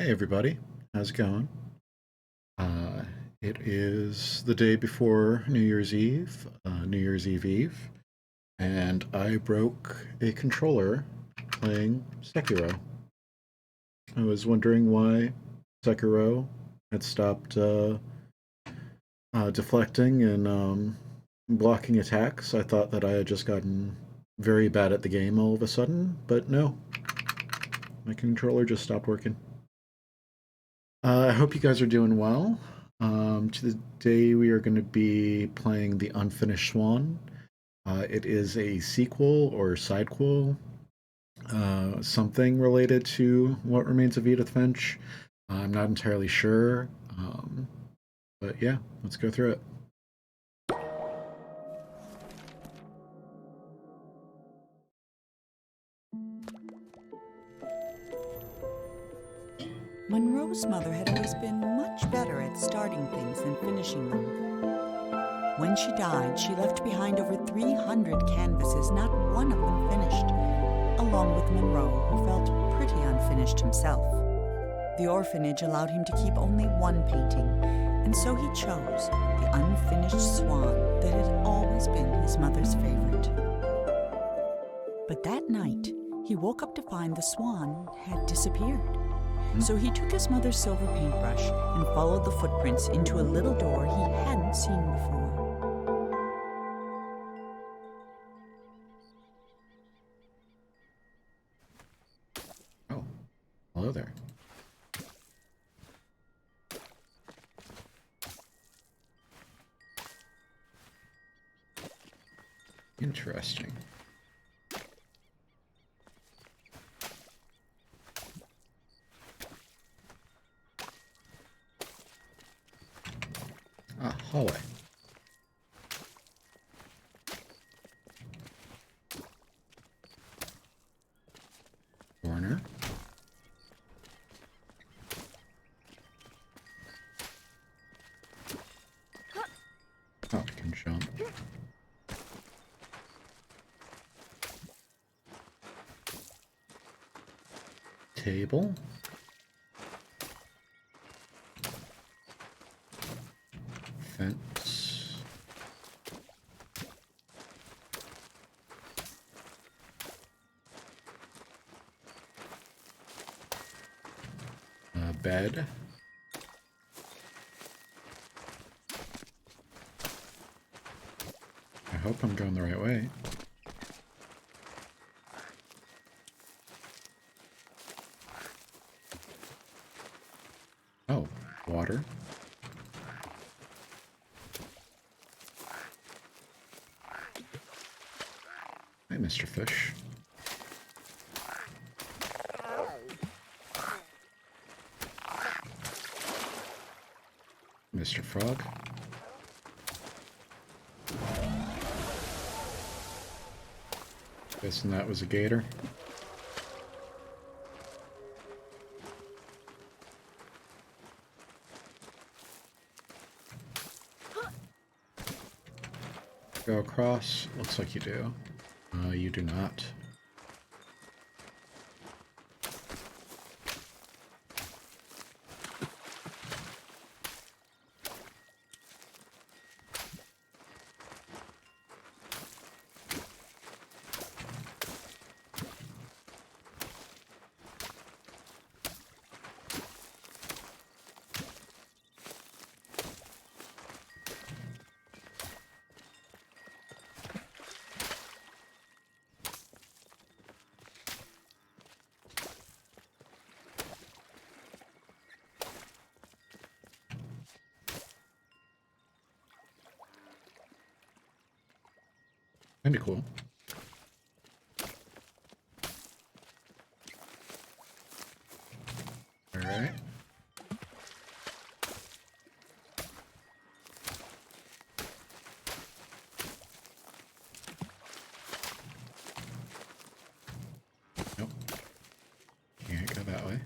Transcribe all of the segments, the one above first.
Hey everybody, how's it going? Uh, it is the day before New Year's Eve Eve, and I broke a controller playing Sekiro. I was wondering why Sekiro had stopped deflecting and blocking attacks. I thought that I had just gotten very bad at the game all of a sudden, but no, my controller just stopped working. I hope you guys are doing well. Today we are going to be playing the Unfinished Swan. It is a sequel or sidequel, something related to What Remains of Edith Finch. I'm not entirely sure, but yeah, let's go through it. Monroe's mother had always been much better at starting things than finishing them. When she died, she left behind over 300 canvases, not one of them finished, along with Monroe, who felt pretty unfinished himself. The orphanage allowed him to keep only one painting, and so he chose the Unfinished Swan that had always been his mother's favorite. But that night, he woke up to find the swan had disappeared. So he took his mother's silver paintbrush and followed the footprints into a little door he hadn't seen before. Oh, hello there. Interesting. Ah, hallway. Corner. Oh, I can jump. Table. Fence. Bed. I hope I'm going the right way. Oh, water. Hi, Mr. Fish. Mr. Frog. Guessing that was a gator. Go across. Looks like you do. You do not. Kinda cool. Alright. Nope. Can't go that way.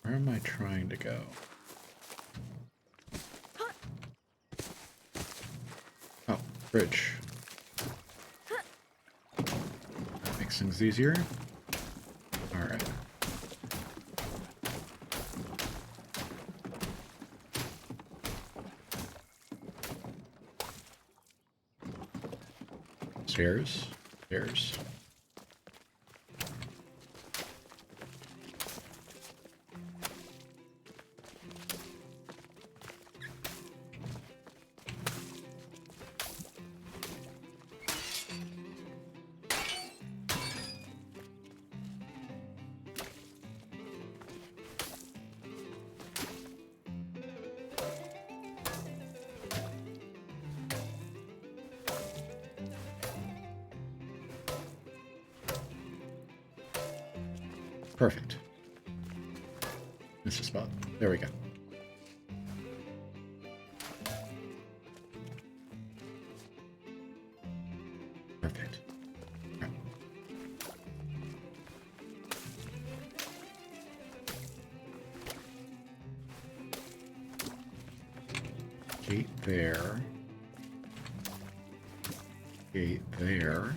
Where am I trying to go? Oh, bridge. things easier. Alright. Stairs. Stairs. Perfect. Missed a spot. There we go. Perfect. Right. Gate there. Gate there.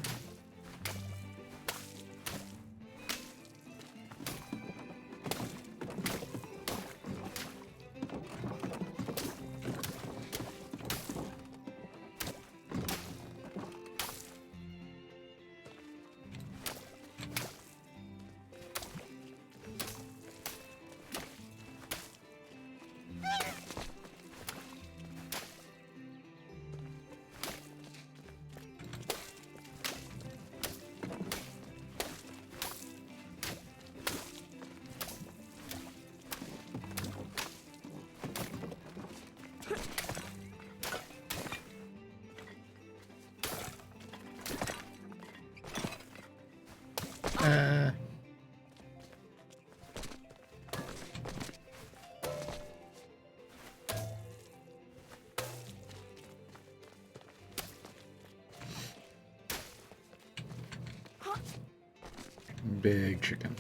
Big chicken.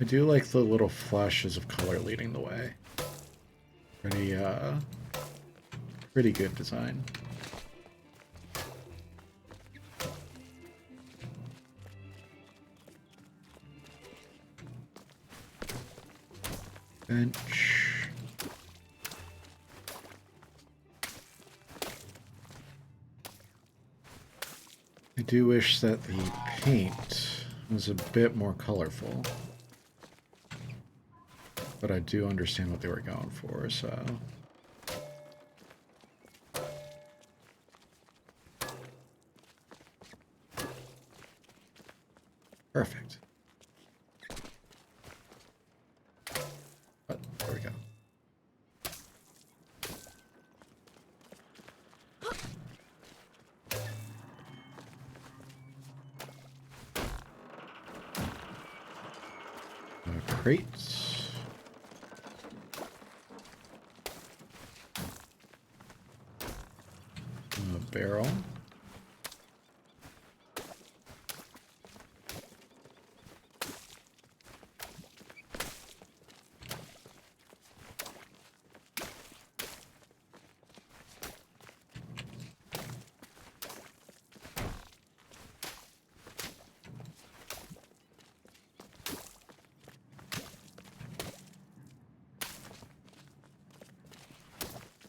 I do like the little flashes of color leading the way. Pretty good design. Bench. I do wish that the paint was a bit more colorful. But I do understand what they were going for, so... Perfect. But there we go. Crates. A barrel.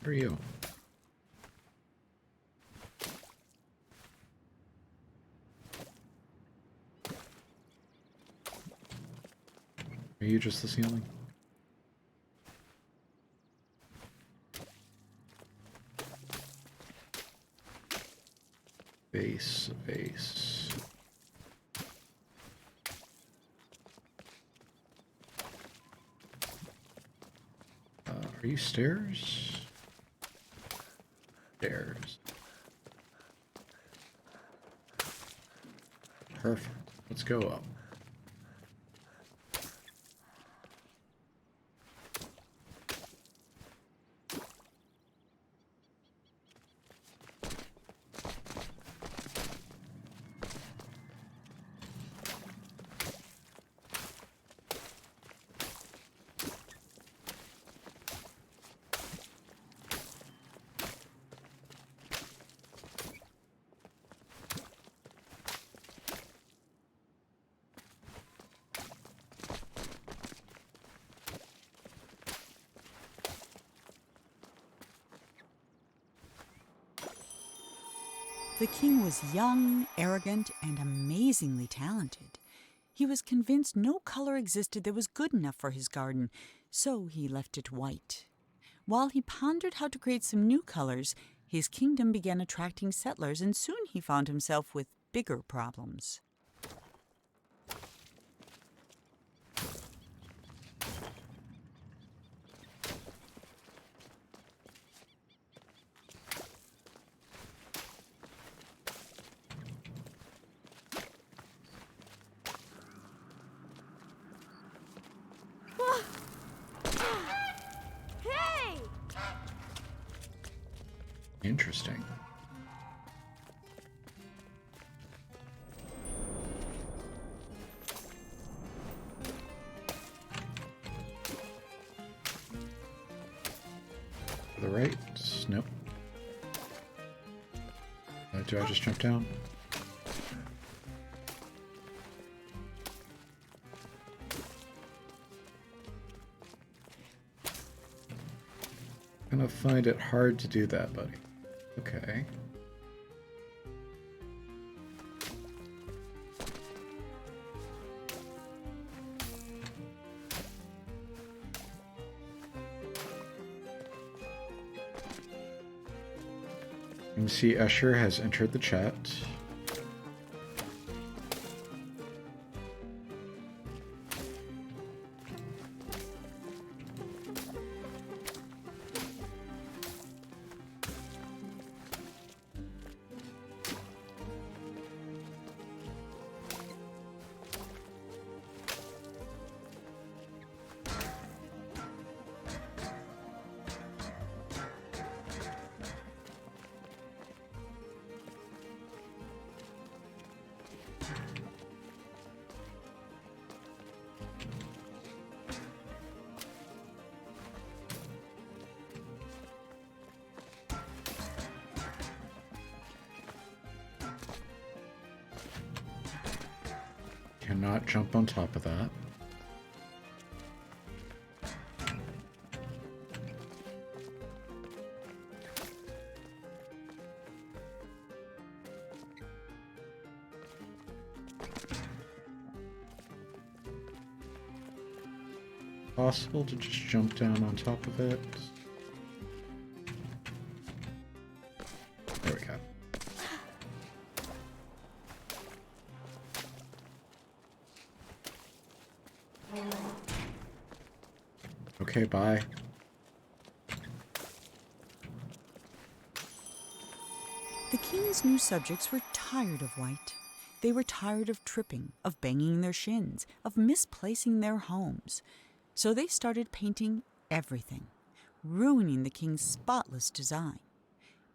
Where are you? Are you just the ceiling? Base. Are you stairs? Stairs. Perfect. Let's go up. The king was young, arrogant, and amazingly talented. He was convinced no color existed that was good enough for his garden, so he left it white. While he pondered how to create some new colors, his kingdom began attracting settlers, and soon he found himself with bigger problems. Hey! Interesting. To the right? Nope. Do I just jump down? I'm gonna find it hard to do that, buddy. Okay. You can see Escher has entered the chat. Cannot jump on top of that. Possible to just jump down on top of it. There we go. Okay, bye. The king's new subjects were tired of white. They were tired of tripping, of banging their shins, of misplacing their homes. So they started painting everything, ruining the king's spotless design.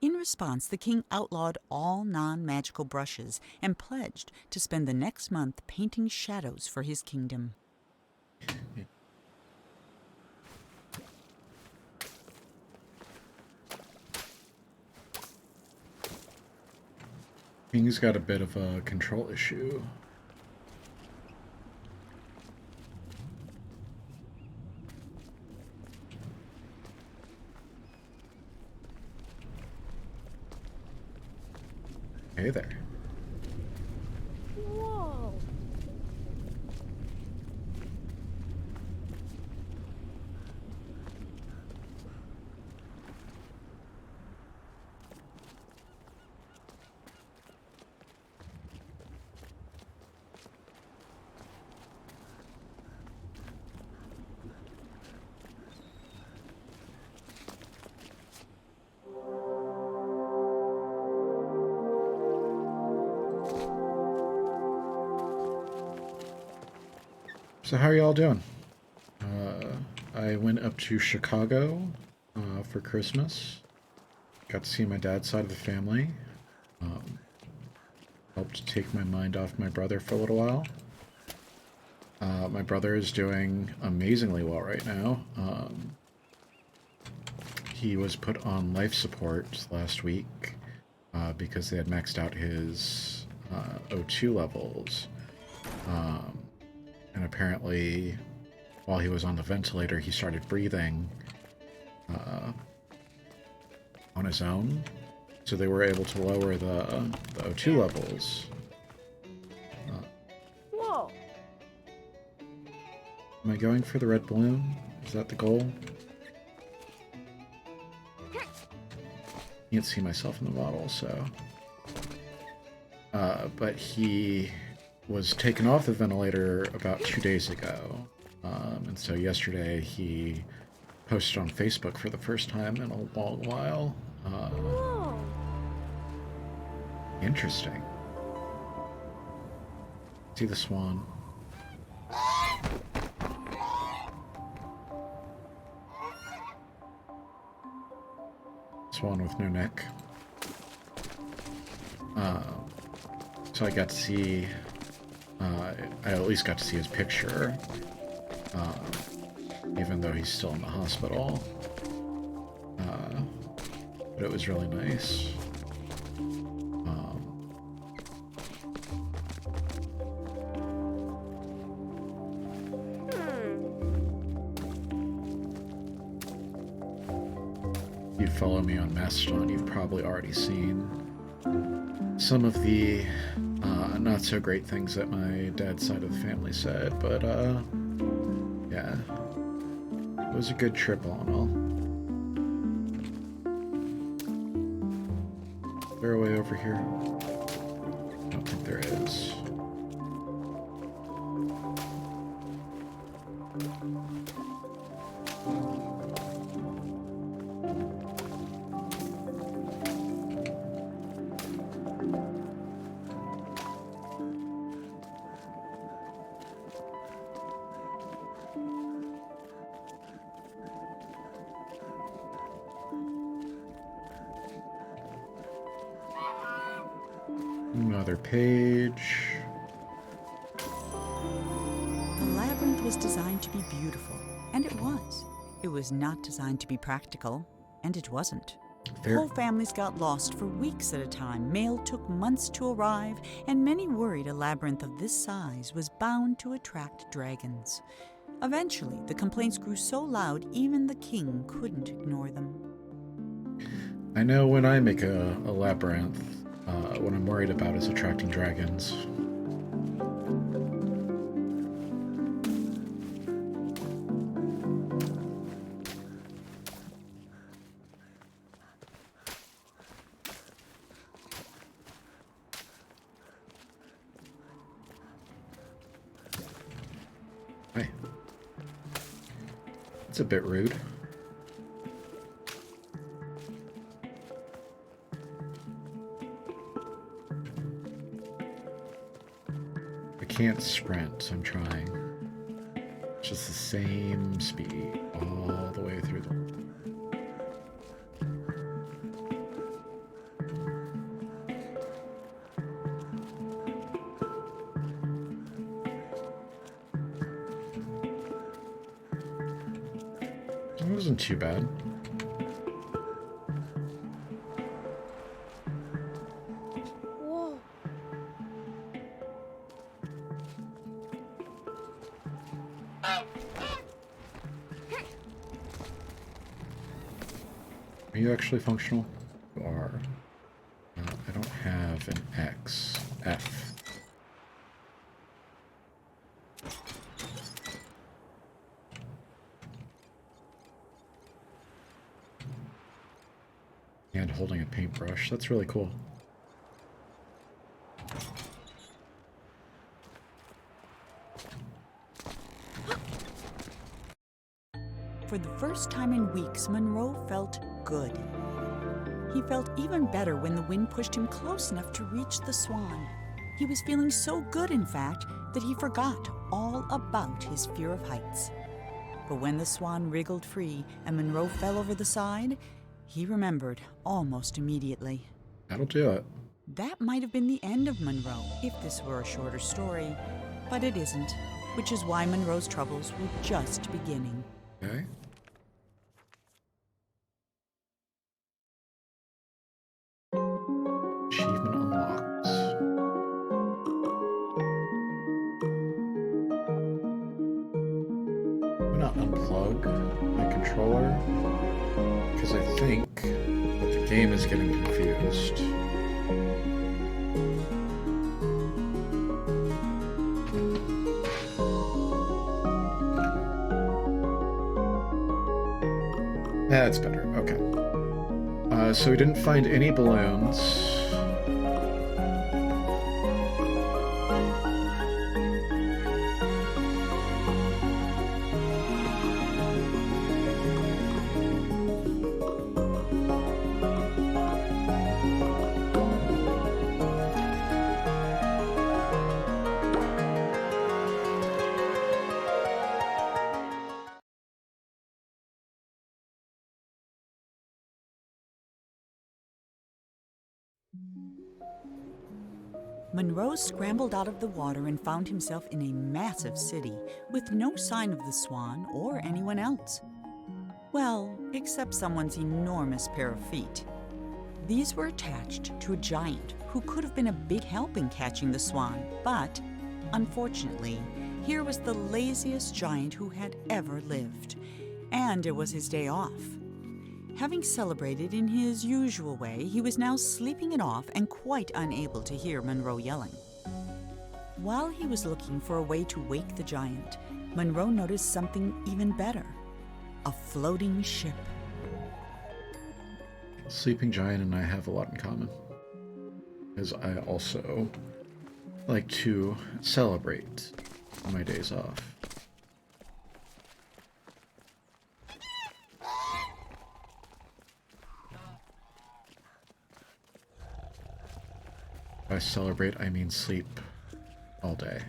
In response, the king outlawed all non-magical brushes and pledged to spend the next month painting shadows for his kingdom. King's got a bit of a control issue. Hey there. Whoa! So how are y'all doing? I went up to Chicago for Christmas. Got to see my dad's side of the family. Helped take my mind off my brother for a little while. My brother is doing amazingly well right now. He was put on life support last week because they had maxed out his O2 levels. And apparently, while he was on the ventilator, he started breathing on his own. So they were able to lower the O2 levels. Whoa. Am I going for the red balloon? Is that the goal? Can't see myself in the model, so... but he was taken off the ventilator about 2 days ago. And so yesterday he posted on Facebook for the first time in a long while. Whoa. Interesting. See the swan. Swan with no neck. So I got to see, I at least got to see his picture, even though he's still in the hospital. But it was really nice. If you follow me on Mastodon, you've probably already seen some of the not so great things that my dad's side of the family said, but yeah, it was a good trip all in all. Is there a way over here? I don't think there is. Another page. The labyrinth was designed to be beautiful, and it was. It was not designed to be practical, and it wasn't. Fair. Whole families got lost for weeks at a time. Mail took months to arrive, and many worried a labyrinth of this size was bound to attract dragons. Eventually, the complaints grew so loud even the king couldn't ignore them. I know when I make a labyrinth, what I'm worried about is attracting dragons. Hey. It's a bit rude. I can't sprint, so I'm trying. Just the same speed all the way through the... It wasn't too bad. Whoa. Are you actually functional? You are. I don't have an X. F. And holding a paintbrush. That's really cool. For the first time in weeks, Monroe felt good. He felt even better when the wind pushed him close enough to reach the swan. He was feeling so good, in fact, that he forgot all about his fear of heights. But when the swan wriggled free and Monroe fell over the side, he remembered almost immediately. That'll do it. That might have been the end of Monroe if this were a shorter story, but it isn't, which is why Monroe's troubles were just beginning. Okay. Achievement unlocked. I'm gonna unplug my controller because I think that the game is getting confused. That's better. Okay. So we didn't find any balloons. Monroe scrambled out of the water and found himself in a massive city with no sign of the swan or anyone else. Well, except someone's enormous pair of feet. These were attached to a giant who could have been a big help in catching the swan, but unfortunately, here was the laziest giant who had ever lived, and it was his day off. Having celebrated in his usual way, he was now sleeping it off and quite unable to hear Monroe yelling. While he was looking for a way to wake the giant, Monroe noticed something even better: a floating ship. Sleeping Giant and I have a lot in common, because I also like to celebrate my days off. By celebrate, I mean sleep all day.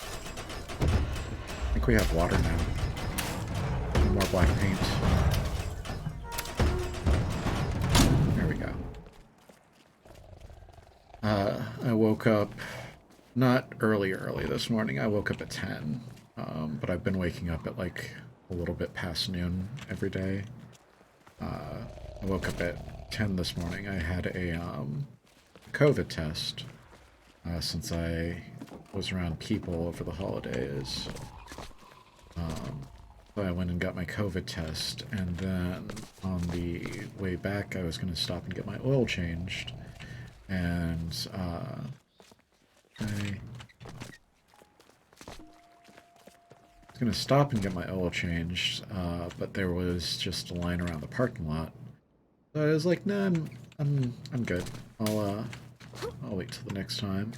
I think we have water now. And more black paint. There we go. I woke up not early this morning. I woke up at 10, but I've been waking up at like a little bit past noon every day. I woke up at 10 this morning. I had a COVID test since I was around people over the holidays. So I went and got my COVID test, and then on the way back I was going to stop and get my oil changed, and I was going to stop and get my oil changed, but there was just a line around the parking lot. So I was like, nah, I'm good. I'll wait till the next time.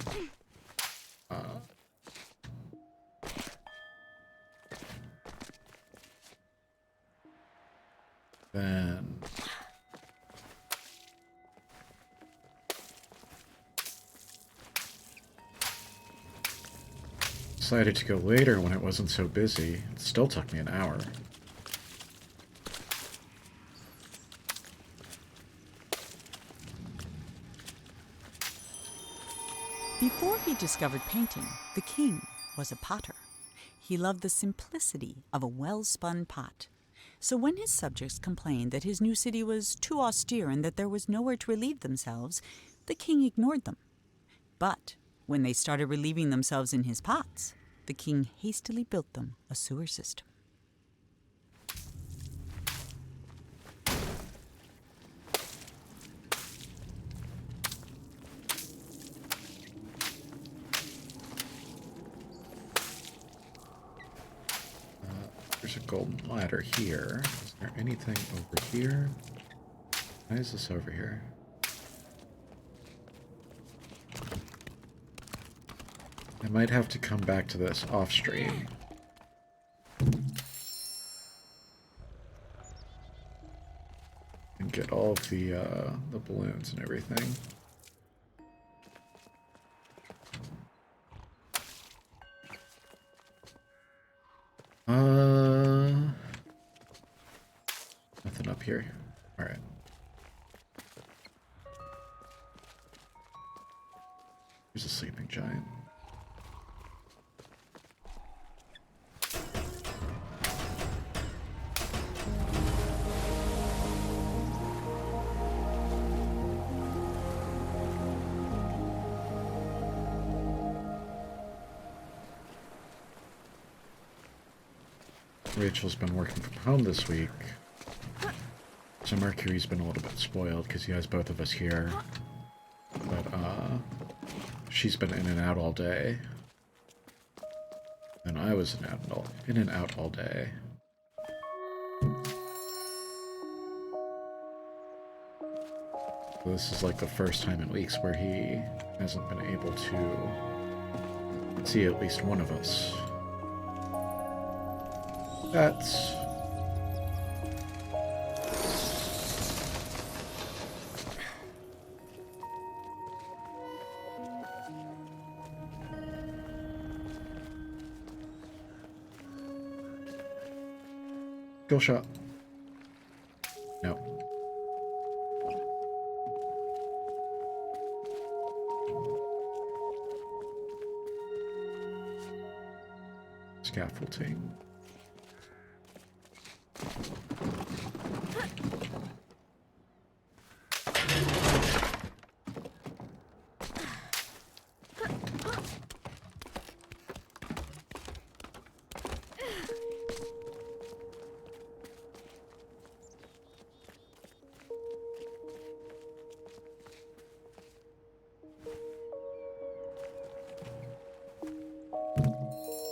Then decided to go later when it wasn't so busy. It still took me an hour. Before he discovered painting, the king was a potter. He loved the simplicity of a well-spun pot. So when his subjects complained that his new city was too austere and that there was nowhere to relieve themselves, the king ignored them. But when they started relieving themselves in his pots, the king hastily built them a sewer system. There's a golden ladder here. Is there anything over here? Why is this over here? I might have to come back to this off stream. And get all of the balloons and everything. Nothing up here. Alright. Here's a sleeping giant. Rachel's been working from home this week. So Mercury's been a little bit spoiled because he has both of us here. But, she's been in and out all day. And I was in and out all day. So this is like the first time in weeks where he hasn't been able to see at least one of us. That's... Skill shot. No. Scaffolding.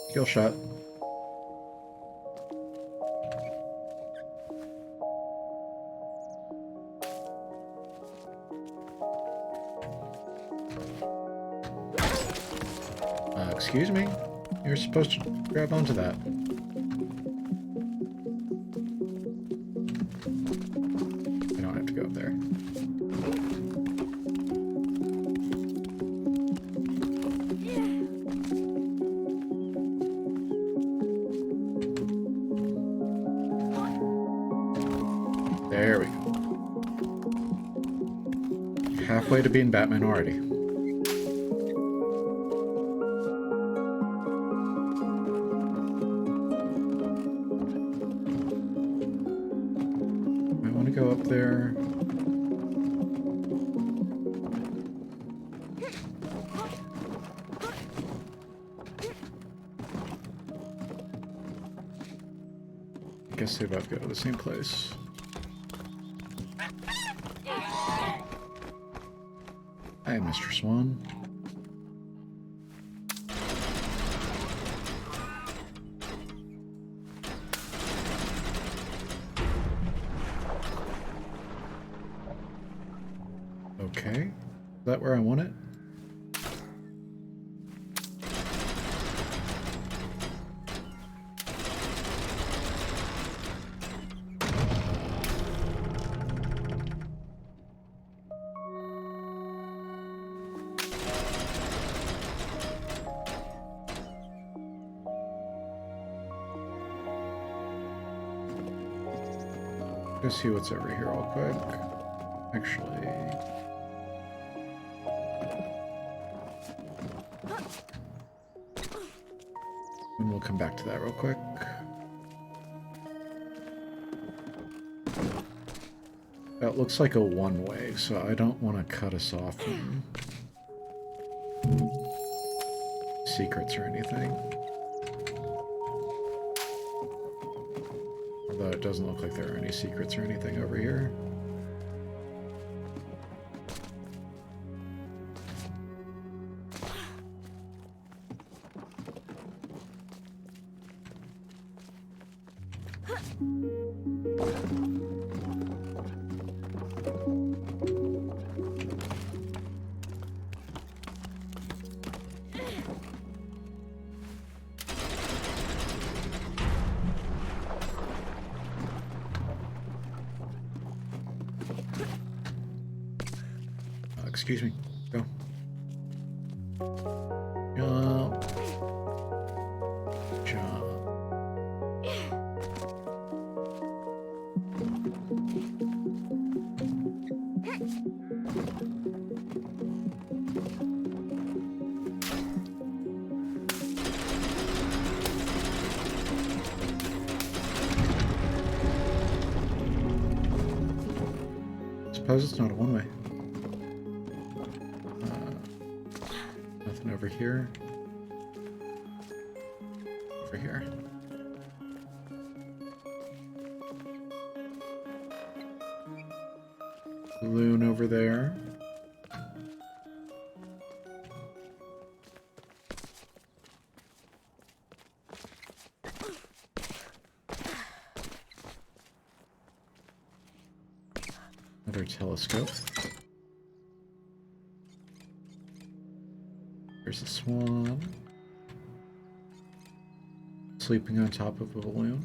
Skill shot. Excuse me? You're supposed to grab onto that. I don't have to go up there. There we go. Halfway to being Batman already. I want to go up there. I guess they both go to the same place. Hi, Mr. Swan. Okay. Is that where I want it? Go see what's over here real quick. Actually... and we'll come back to that real quick. That looks like a one-way, so I don't want to cut us off from secrets or anything. Although it doesn't look like there are any secrets or anything over here. Excuse me. Go. Jump. Jump. Suppose it's not a one-way. Nothing over here. Over here. balloon over there. Another telescope. There's a swan. Sleeping on top of a balloon.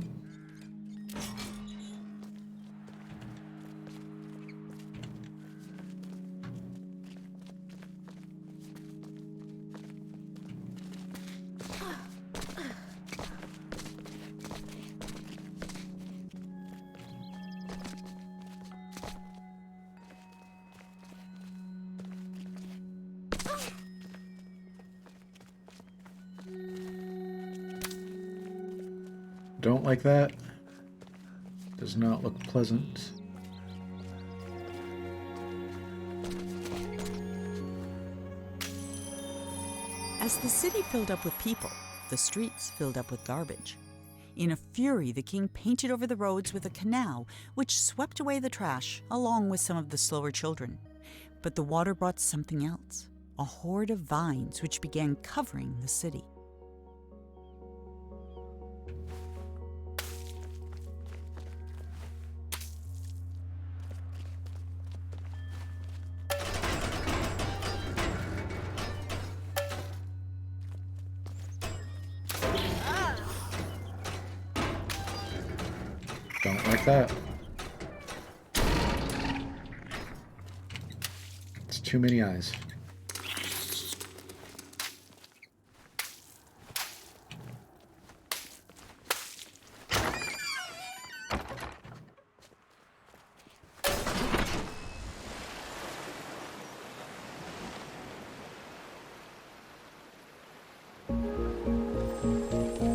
Don't like that. Does not look pleasant. As the city filled up with people, the streets filled up with garbage. In a fury, the king painted over the roads with a canal, which swept away the trash, along with some of the slower children. But the water brought something else, a horde of vines which began covering the city. Don't like that. It's too many eyes.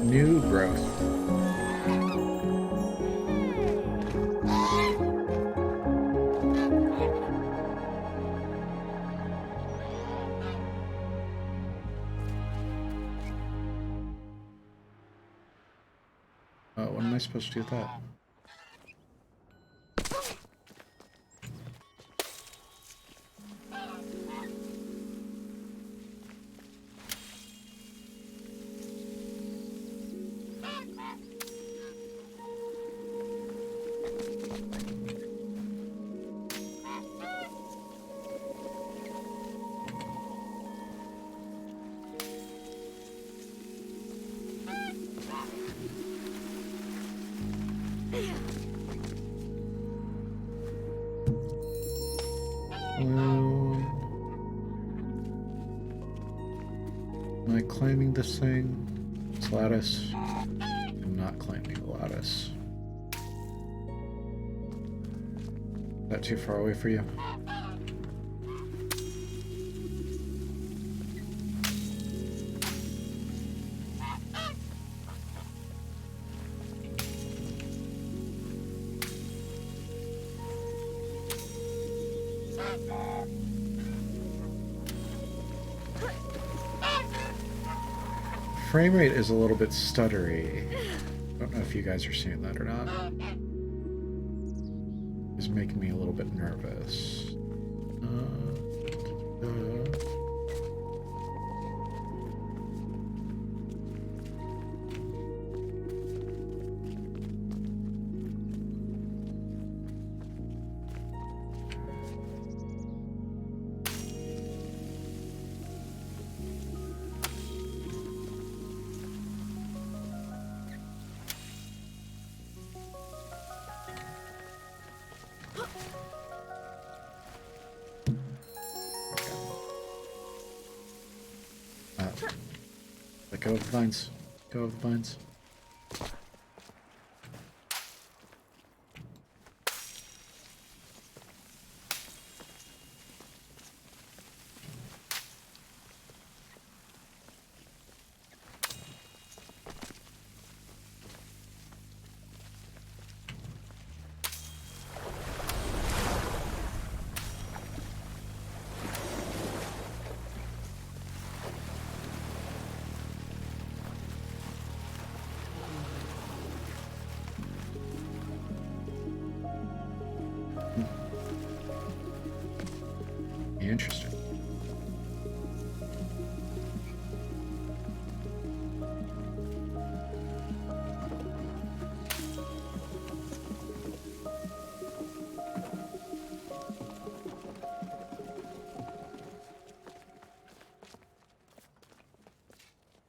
New growth. When am I supposed to do that? Am I climbing this thing? This lattice? I'm not climbing the lattice. Is that too far away for you? Frame rate is a little bit stuttery. I don't know if you guys are seeing that or not. It's making me a little bit nervous. Let go of the vines. Go of the vines.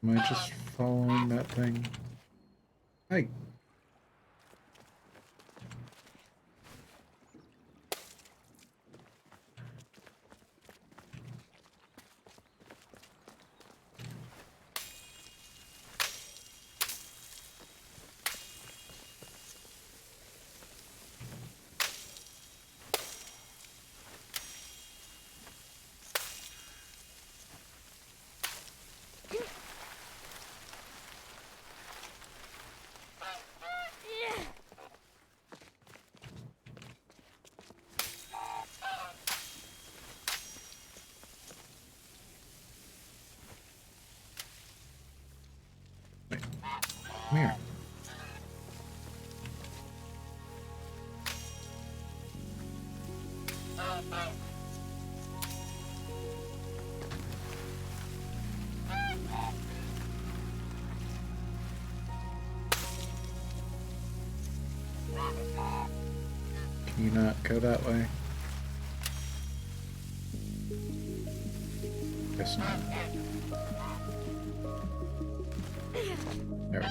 Am I just following that thing? Hi. Wait, come here. Can you not go that way? Guess not. There we go.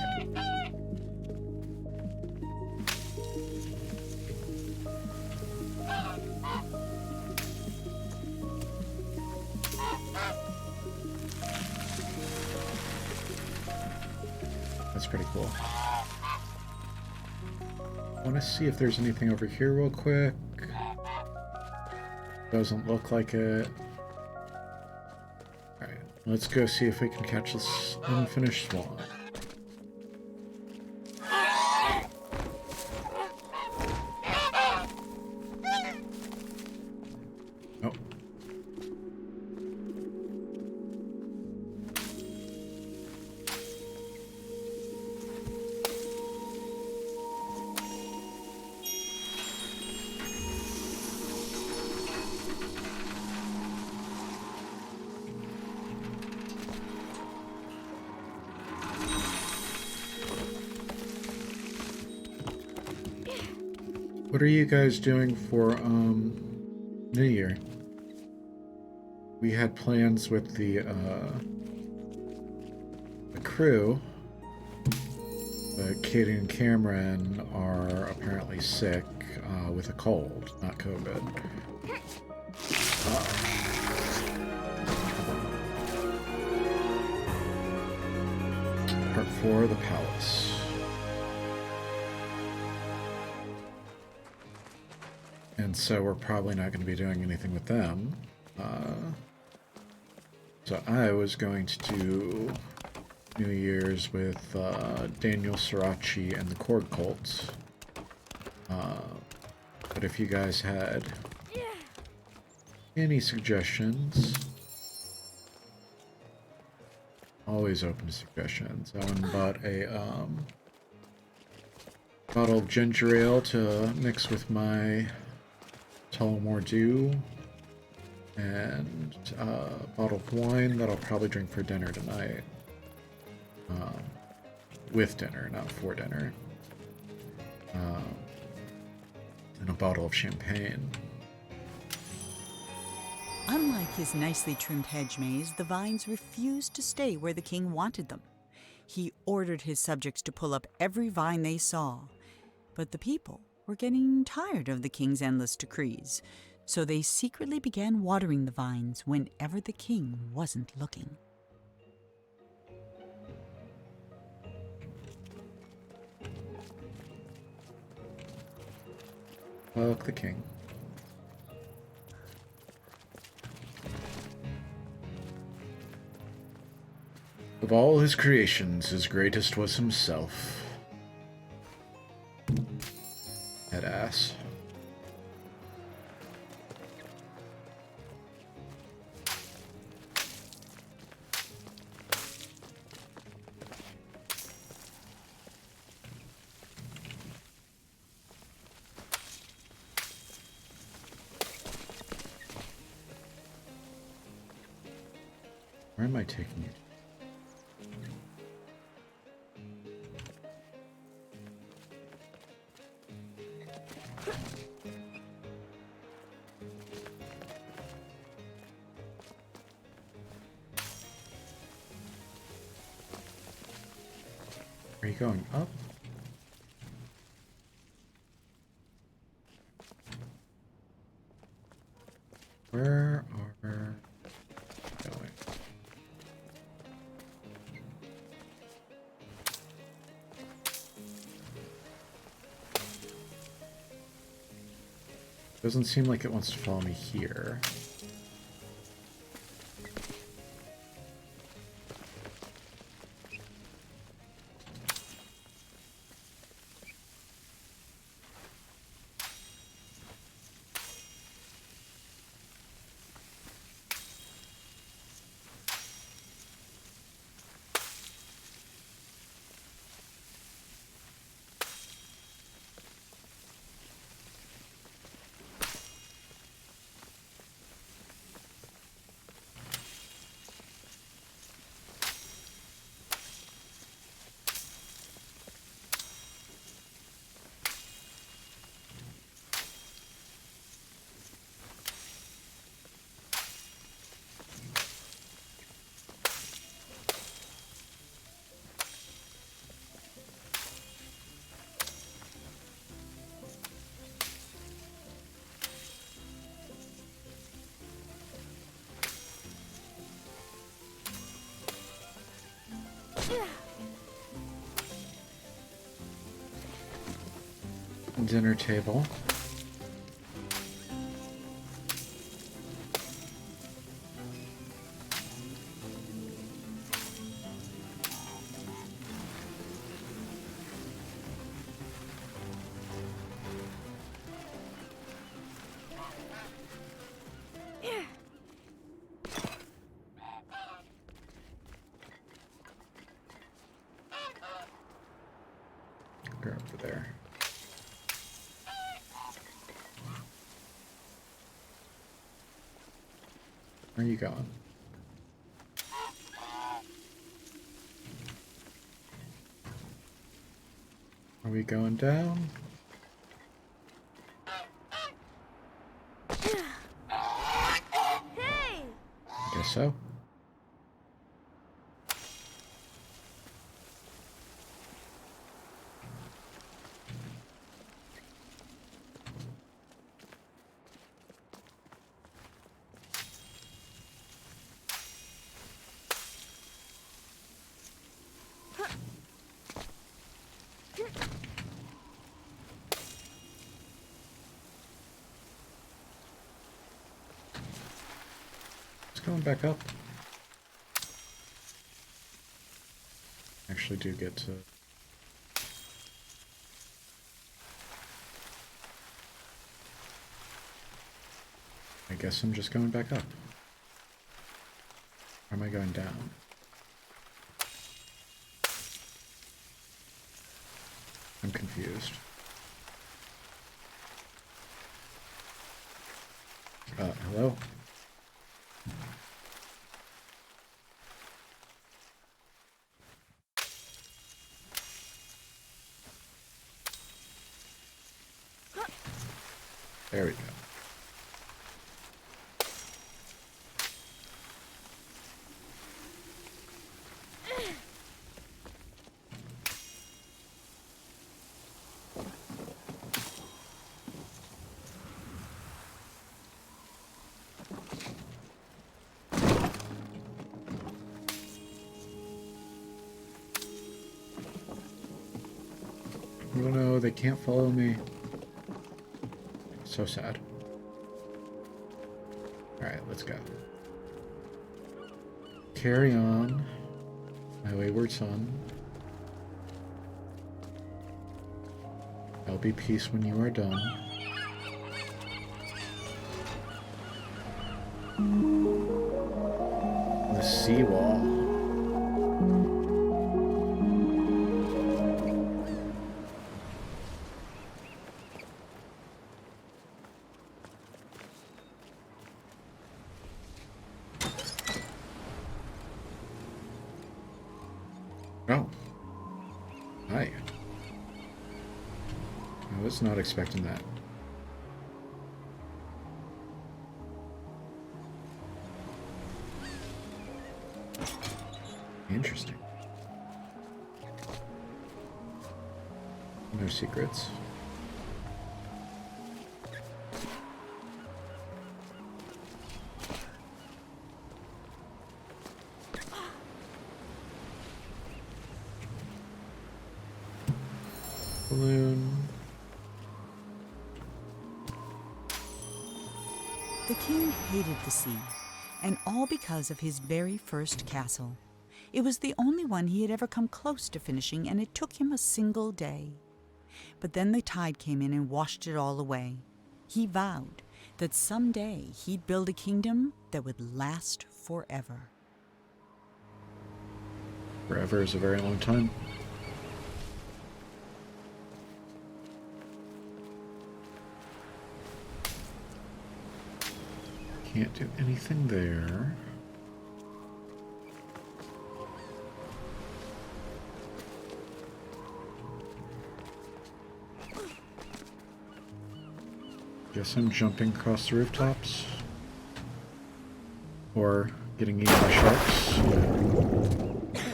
That's pretty cool. I want to see if there's anything over here real quick. Doesn't look like it. Alright, let's go see if we can catch this Unfinished Swan. Oh. What are you guys doing for New Year? We had plans with the crew, but Katie and Cameron are apparently sick with a cold, not COVID. Part 4, The Palace. And so we're probably not going to be doing anything with them. So I was going to do New Year's with Daniel Srirachi and the Cord Colts. But if you guys had any suggestions, always open to suggestions. I went and bought a bottle of ginger ale to mix with my Tullamore Dew, and a bottle of wine that I'll probably drink for dinner tonight. With dinner, not for dinner. And a bottle of champagne. Unlike his nicely trimmed hedge maze, the vines refused to stay where the king wanted them. He ordered his subjects to pull up every vine they saw, but the people were getting tired of the king's endless decrees, so they secretly began watering the vines whenever the king wasn't looking. Fuck the king. Of all his creations, his greatest was himself. That ass. Where am I taking you? Are you going up? Where are you going? Doesn't seem like it wants to follow me here. Dinner table. Go over there. Where are you going? Are we going down? Hey! I guess so. It's going back up. Actually do get to... I guess I'm just going back up. Or am I going down? I'm confused. Hello? There we go. Oh no, they can't follow me. So sad. Alright, let's go. Carry on, my wayward son. There'll be peace when you are done. The seawall. Oh. Hi. I was not expecting that. Interesting. No secrets. Balloon. The king hated the sea, and all because of his very first castle. It was the only one he had ever come close to finishing, and it took him a single day. But then the tide came in and washed it all away. He vowed that someday he'd build a kingdom that would last forever. Forever is a very long time. Can't do anything there. Guess I'm jumping across the rooftops. Or getting eaten by sharks.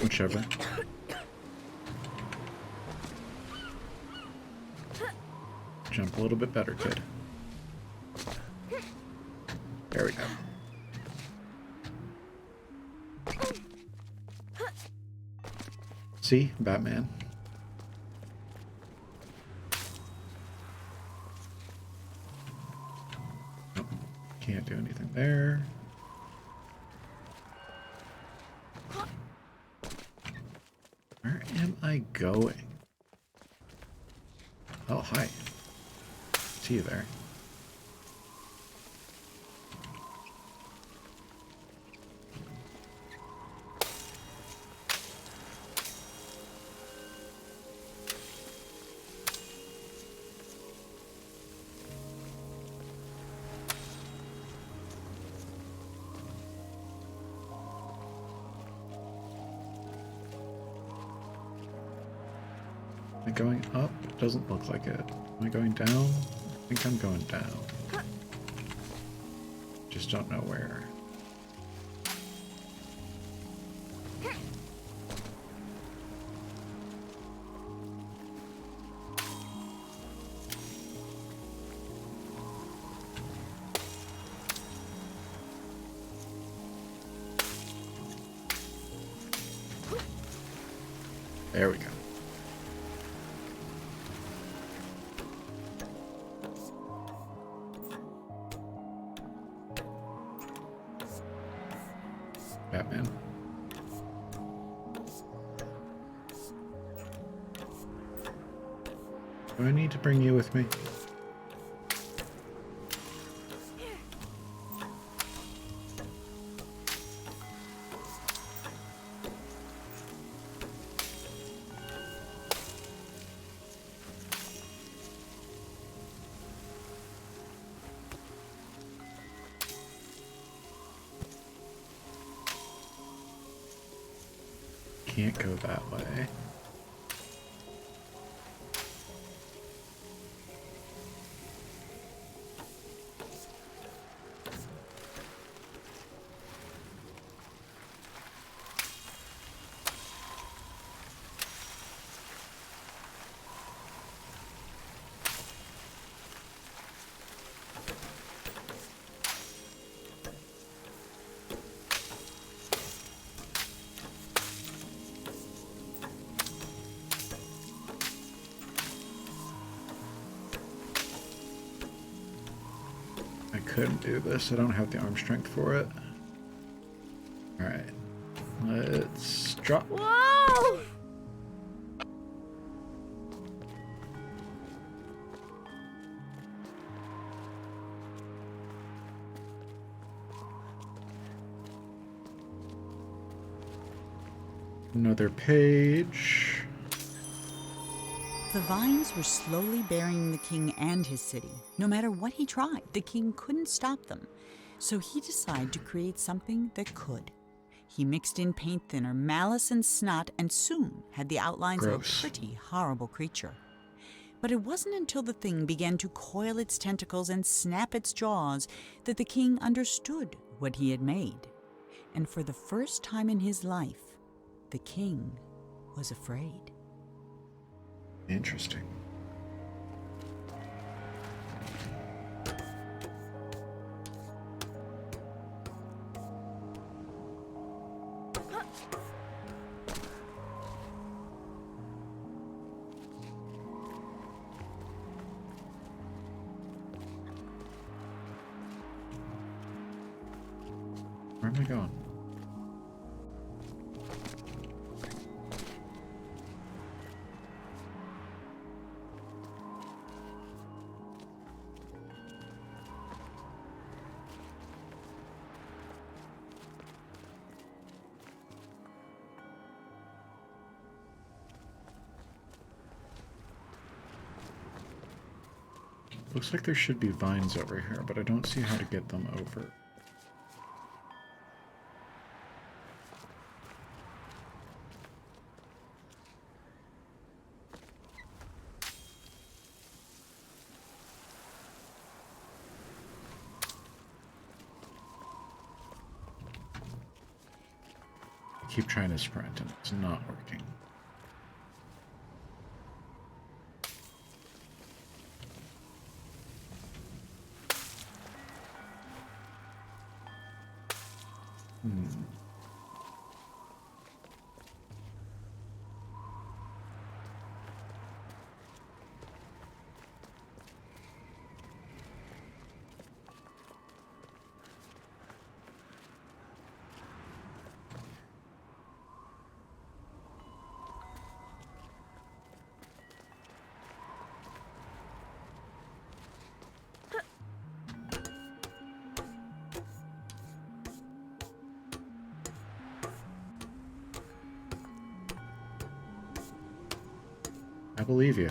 Whichever. Jump a little bit better, kid. There we go. See? Batman. Nope. Can't do anything there. Where am I going? Oh, hi. See you there. Am I going up? Doesn't look like it. Am I going down? I think I'm going down. Just don't know where. There we go. Batman. Do I need to bring you with me? Can't go that way. I couldn't do this. I don't have the arm strength for it. Alright. Let's drop. Whoa! Another page. The vines were slowly burying the king and his city. No matter what he tried, the king couldn't stop them. So he decided to create something that could. He mixed in paint thinner, malice, and snot, and soon had the outlines of Gross. a pretty horrible creature. But it wasn't until the thing began to coil its tentacles and snap its jaws that the king understood what he had made. And for the first time in his life, the king was afraid. Interesting. Where am I going? Looks like there should be vines over here, but I don't see how to get them over. I keep trying to sprint and it's not working. I believe you.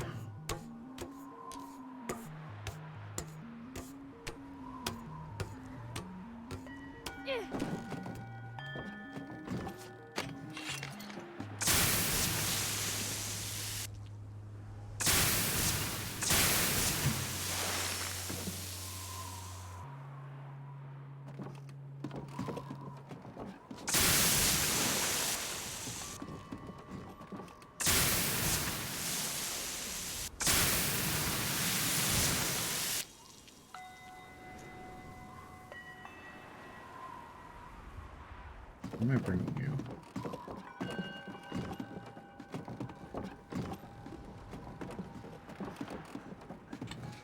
Where am I bringing you?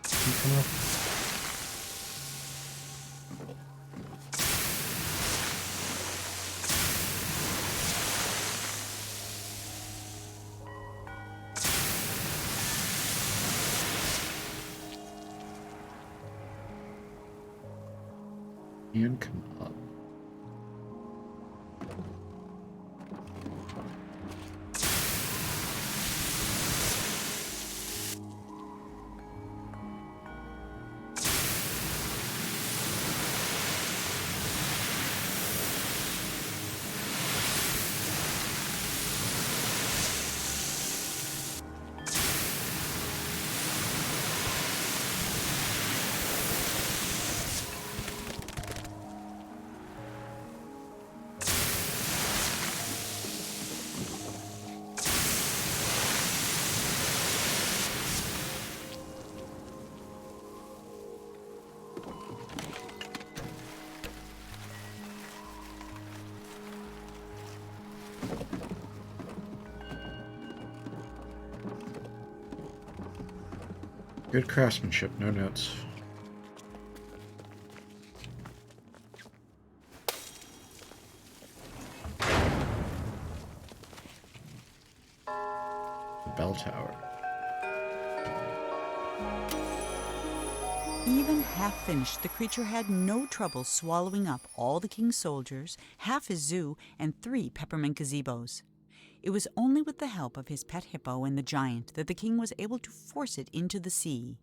Can you come up? And come up. Good craftsmanship, no notes. The bell tower. Even half finished, the creature had no trouble swallowing up all the king's soldiers, half his zoo, and 3 peppermint gazebos. It was only with the help of his pet hippo and the giant that the king was able to force it into the sea.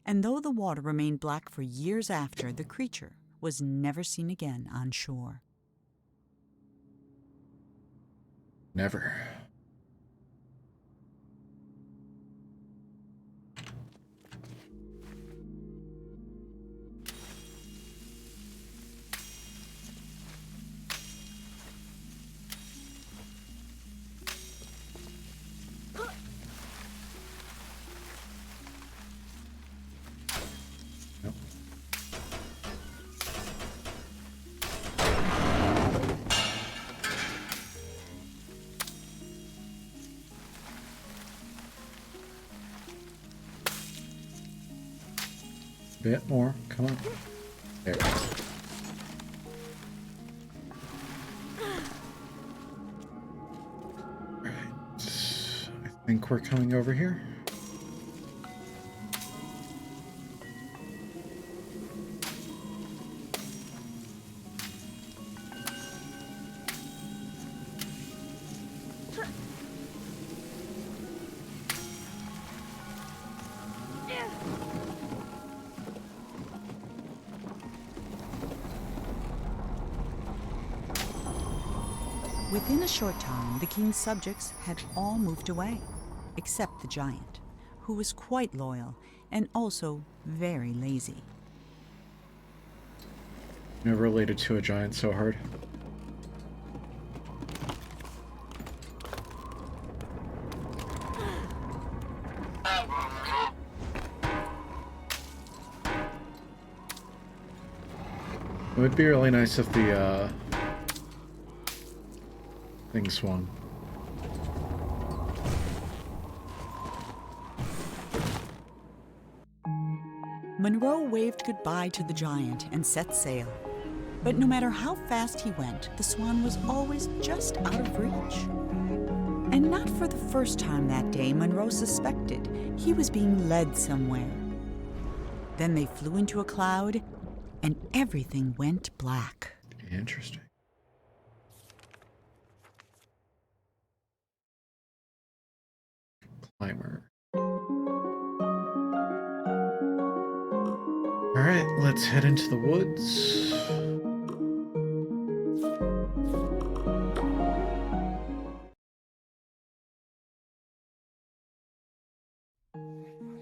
And though the water remained black for years after, the creature was never seen again on shore. Never. Bit more. Come on. There. Alright. I think we're coming over here. Within a short time, the king's subjects had all moved away, except the giant, who was quite loyal and also very lazy. Never related to a giant so hard. It would be really nice if the thing swung. Monroe waved goodbye to the giant and set sail. But no matter how fast he went, the swan was always just out of reach. And not for the first time that day, Monroe suspected he was being led somewhere. Then they flew into a cloud, and everything went black. Interesting. Climber. Alright, let's head into the woods.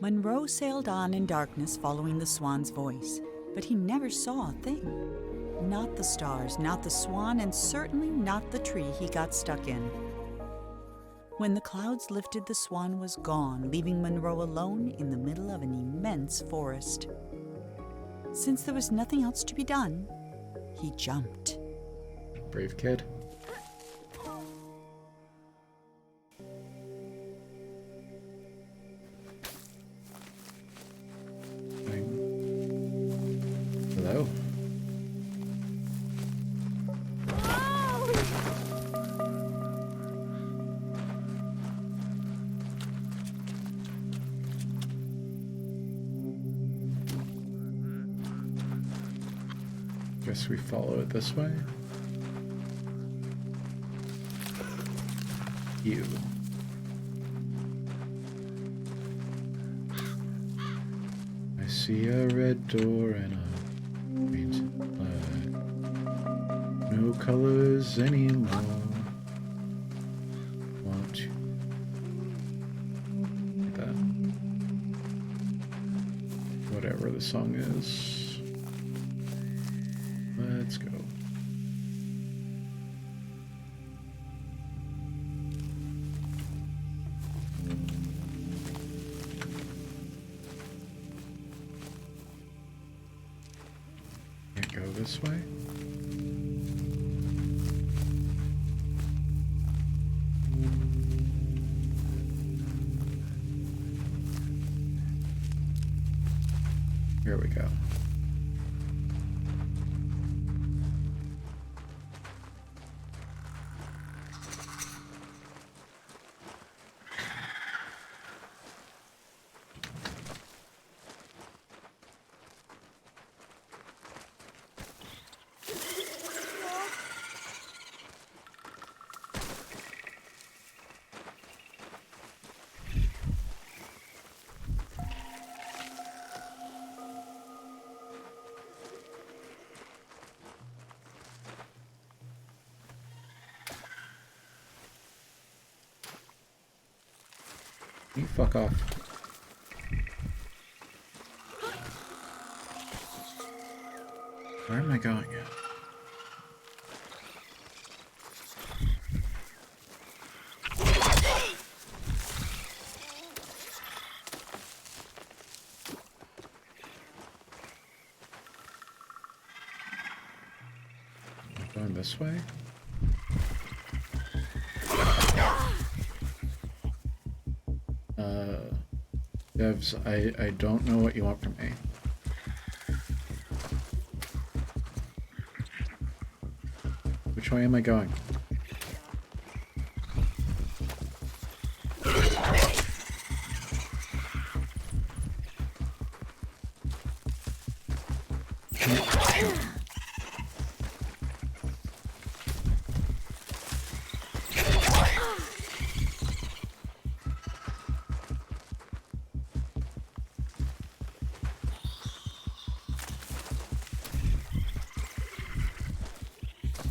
Monroe sailed on in darkness following the swan's voice, but he never saw a thing. Not the stars, not the swan, and certainly not the tree he got stuck in. When the clouds lifted, the swan was gone, leaving Monroe alone in the middle of an immense forest. Since there was nothing else to be done, he jumped. Brave kid. Hello. Guess we follow it this way. You. I see a red door and a painted flag. No colors anymore. Want to like that. Whatever the song is. Let's go. Can't go this way. Here we go. You fuck off. Where am I going? Am I going this way? Devs, I don't know what you want from me. way am I going?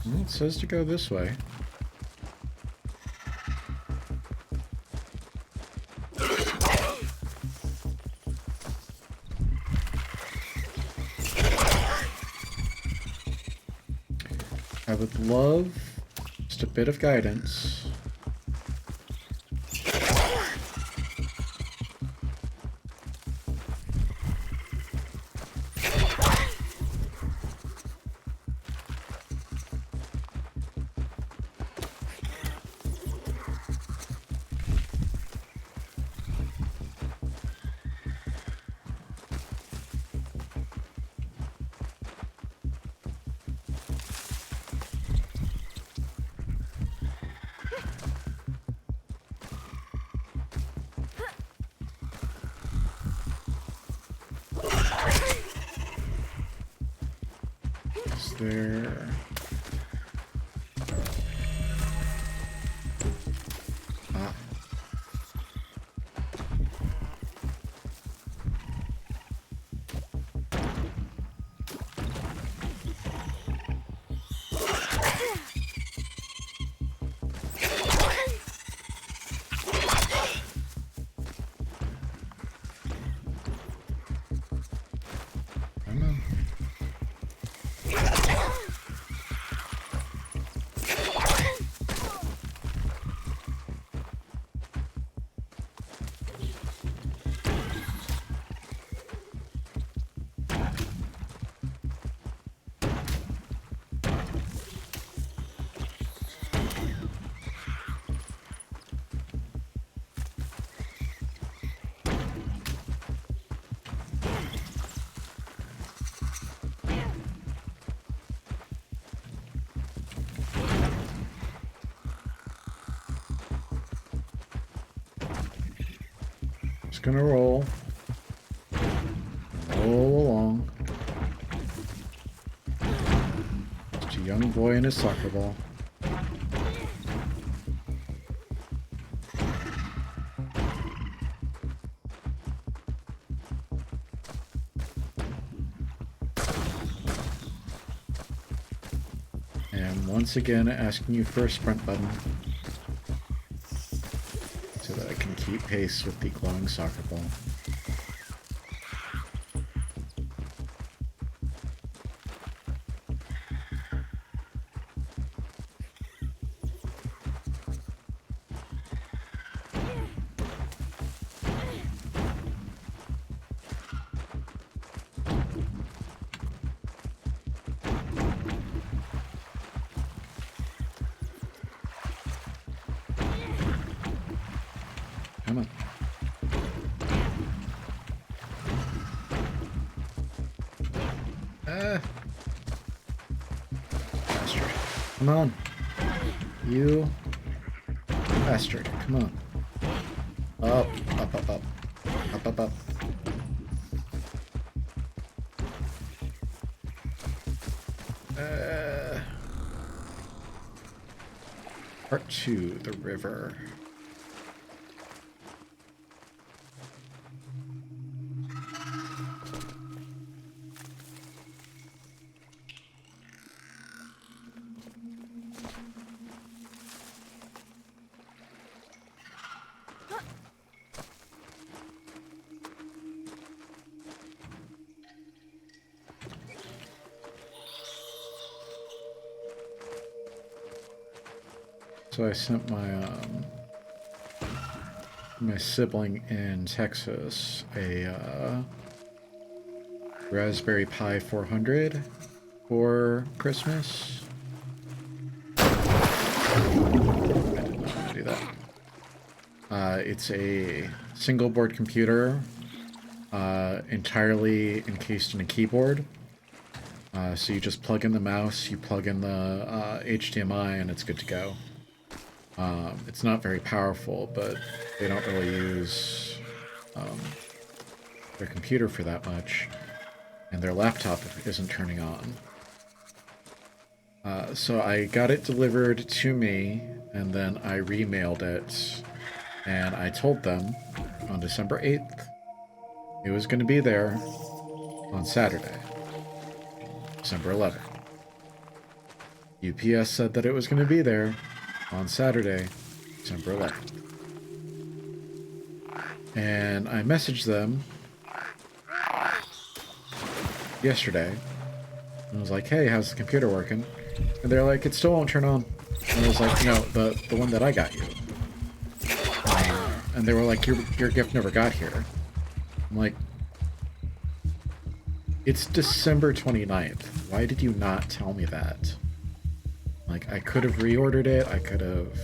Well, it says to go this way. I would love just a bit of guidance. Is there... Ah. Come on. Just gonna roll. Roll along. Just a young boy and his soccer ball. And once again, asking you for a sprint button so that I can keep pace with the glowing soccer ball. Come on. Bastard. Come on. You bastard. Come on. Up, up, up, up. Up, up, up. Part 2, the river. So I sent my sibling in Texas a Raspberry Pi 400 for Christmas. I did not want to do that. It's a single board computer, entirely encased in a keyboard, So you just plug in the mouse, you plug in the HDMI, and it's good to go. It's not very powerful, but they don't really use their computer for that much, and their laptop isn't turning on. So I got it delivered to me, and then I remailed it, and I told them on December 8th it was going to be there on Saturday, December 11th. UPS said that it was going to be there on Saturday, December 11th. And I messaged them yesterday, and I was like, hey, how's the computer working? And they're like, it still won't turn on. And I was like, no, the one that I got you. And they were like, your gift never got here. I'm like, it's December 29th. Why did you not tell me that? Like, I could have reordered it. I could have...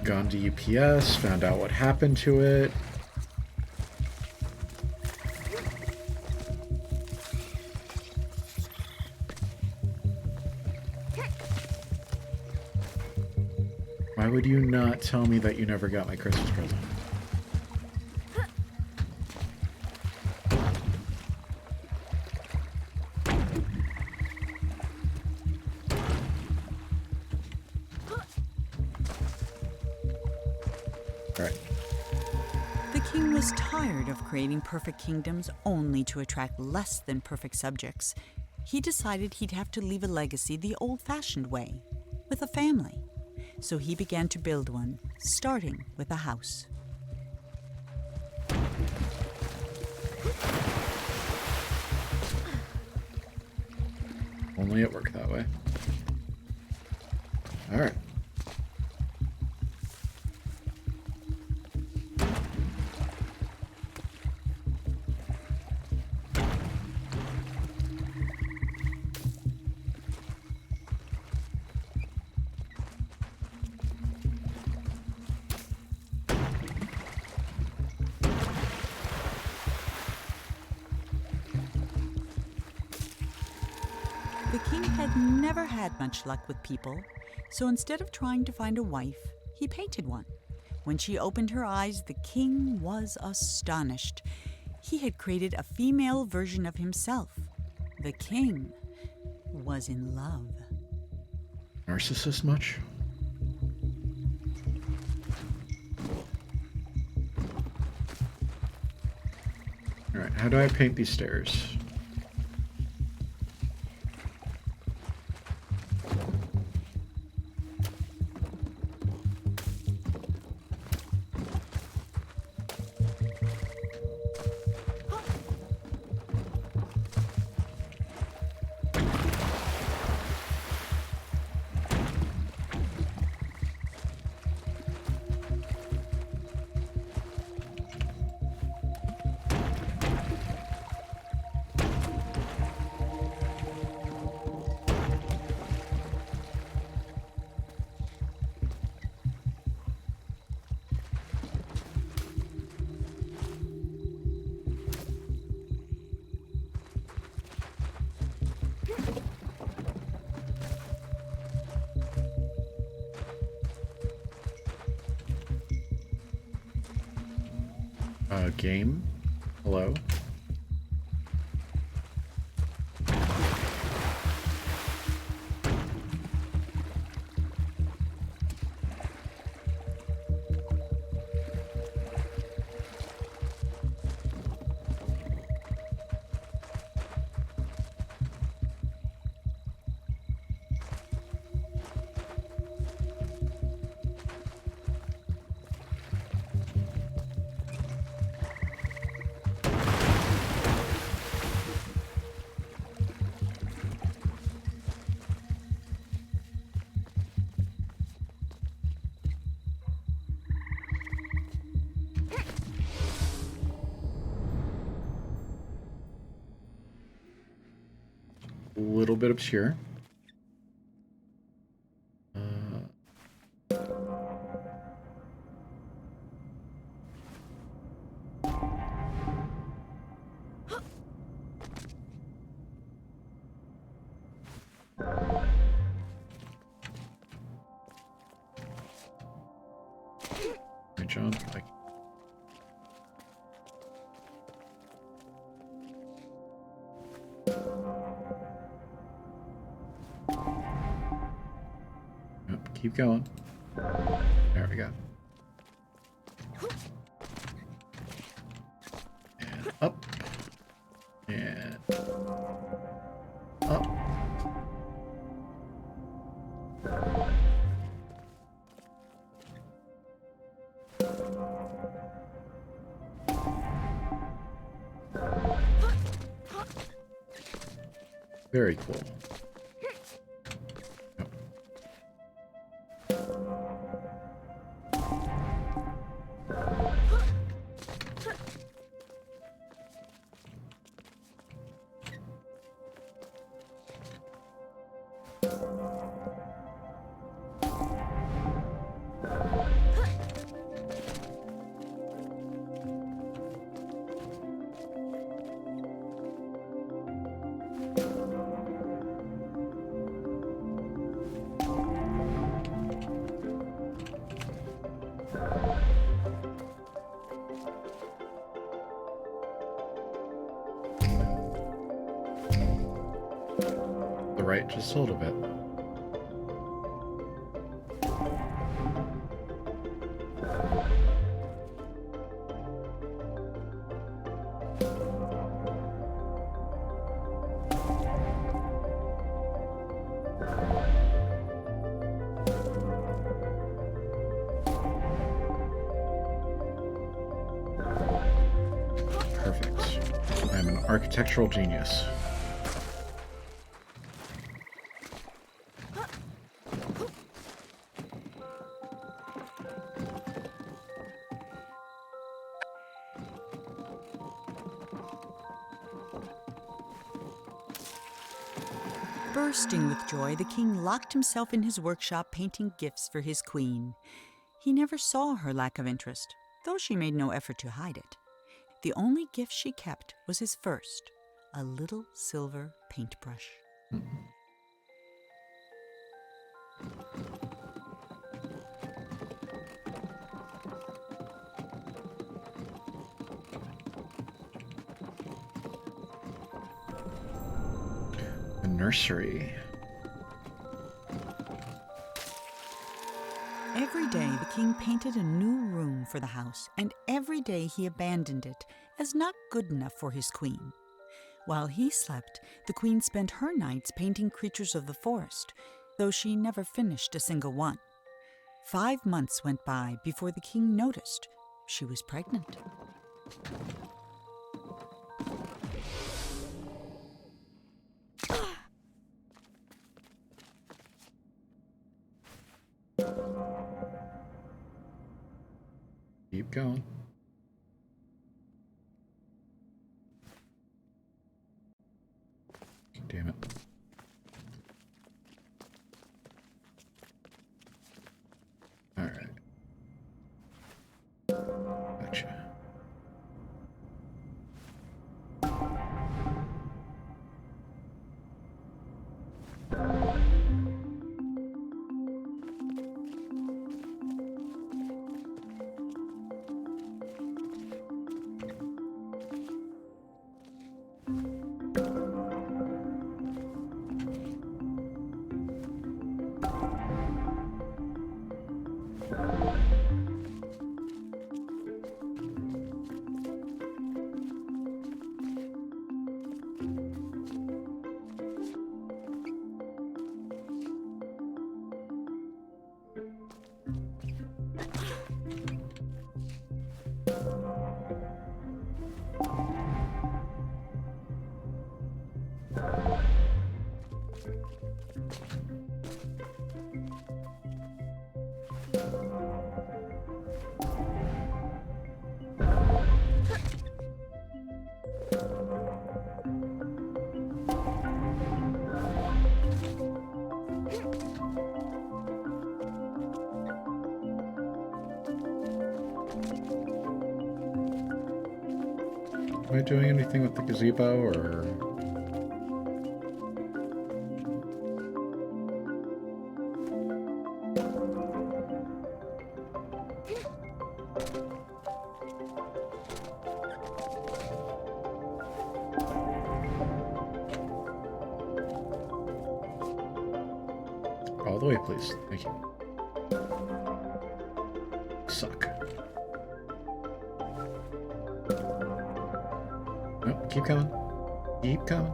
gone to UPS, found out what happened to it. Why would you not tell me that you never got my Christmas present? Right. The king was tired of creating perfect kingdoms only to attract less than perfect subjects. He decided he'd have to leave a legacy the old-fashioned way, with a family. So he began to build one, starting with a house. Only it worked that way. Alright. The king had never had much luck with people, so instead of trying to find a wife, he painted one. When she opened her eyes, the king was astonished. He had created a female version of himself. The king was in love. Narcissist much? Alright, how do I paint these stairs? Game? Hello? A little bit obscure. I jump. Yep, keep going. There we go. And up. And up. Very cool. Yep. The right just a little bit. Perfect. I'm an architectural genius. Bursting with joy, the king locked himself in his workshop painting gifts for his queen. He never saw her lack of interest, though she made no effort to hide it. The only gift she kept was his first, a little silver paintbrush. The nursery. Every day the king painted a new room for the house, and every day he abandoned it as not good enough for his queen. While he slept, the queen spent her nights painting creatures of the forest, though she never finished a single one. 5 months went by before the king noticed she was pregnant. Keep going. Damn it. All right. Gotcha. Am I doing anything with the gazebo, or all the way, please. Thank you. Suck. Nope, keep coming. Keep coming.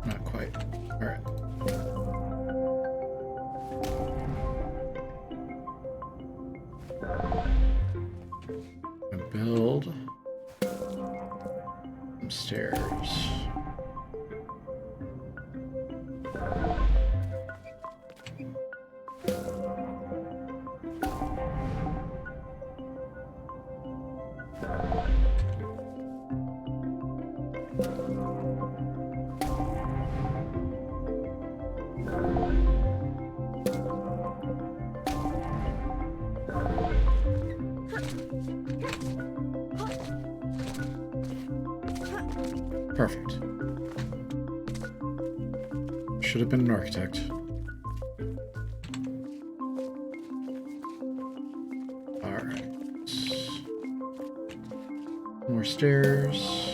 Not quite. All right. And build some stairs. Perfect. Should have been an architect. Alright. More stairs.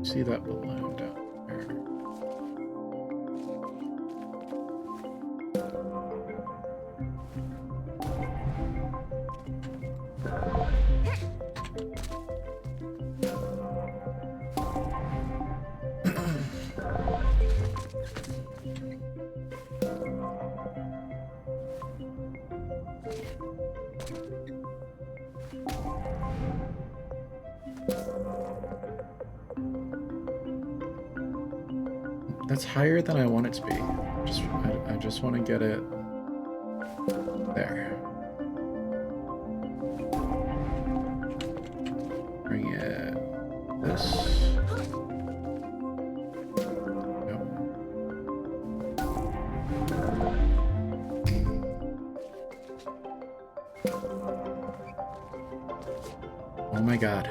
See that balloon down there? That's higher than I want it to be. I just want to get it there. Bring it this. Nope. Oh my god.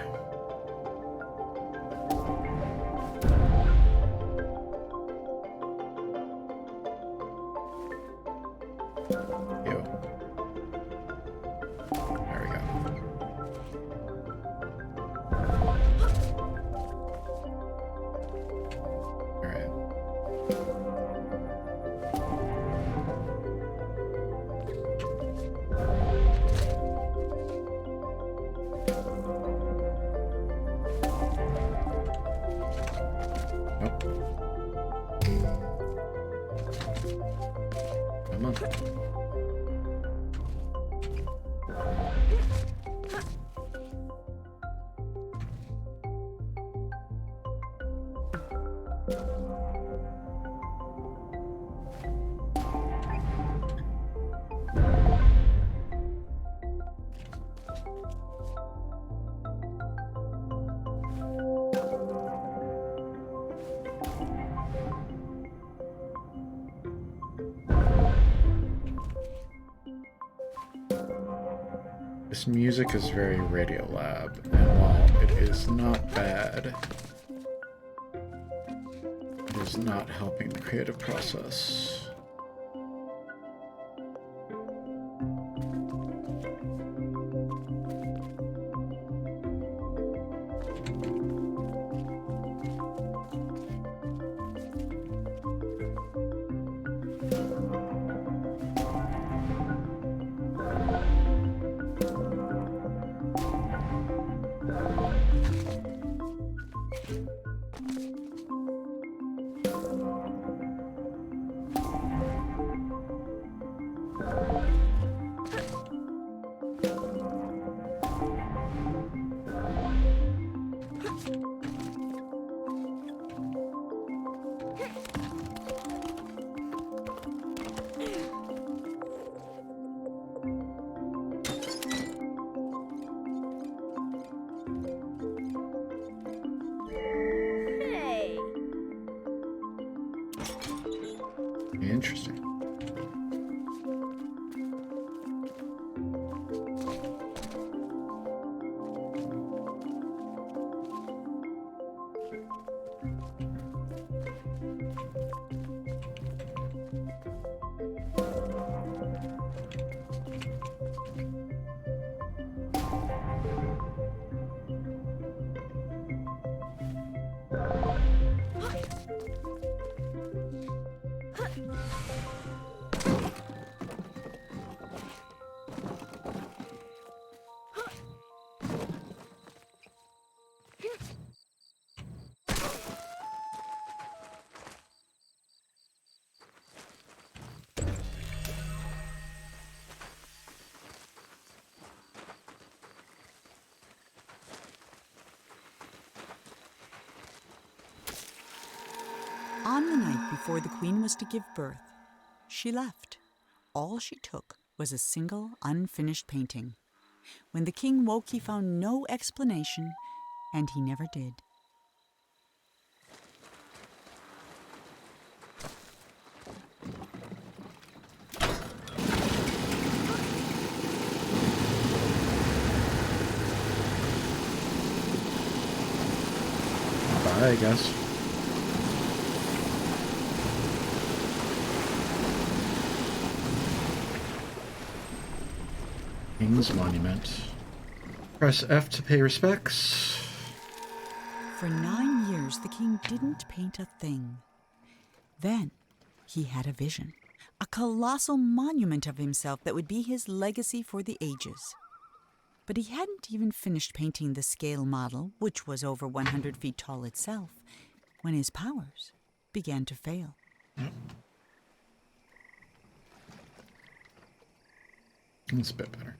Come on. This music is very Radiolab, and while it is not bad, it is not helping the creative process. Interesting. On the night before the queen was to give birth, she left. All she took was a single unfinished painting. When the king woke, he found no explanation, and he never did. Bye, I guess. King's Monument. Press F to pay respects. For 9 years, the king didn't paint a thing. Then he had a vision, a colossal monument of himself that would be his legacy for the ages. But he hadn't even finished painting the scale model, which was over 100 feet tall itself, when his powers began to fail. It's a bit better.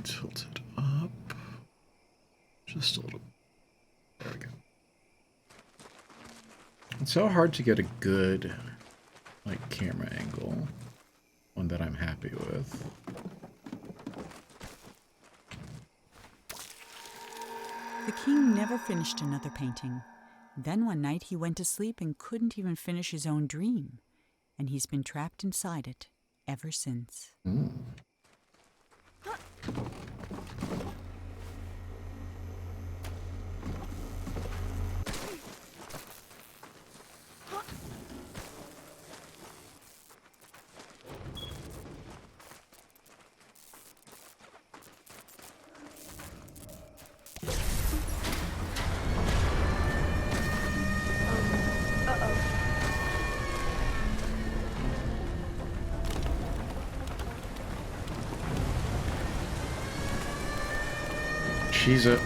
Tilt it up just a little. There we go. It's so hard to get a good camera angle, one that I'm happy with. The king never finished another painting. Then one night he went to sleep and couldn't even finish his own dream, and he's been trapped inside it ever since. She's a...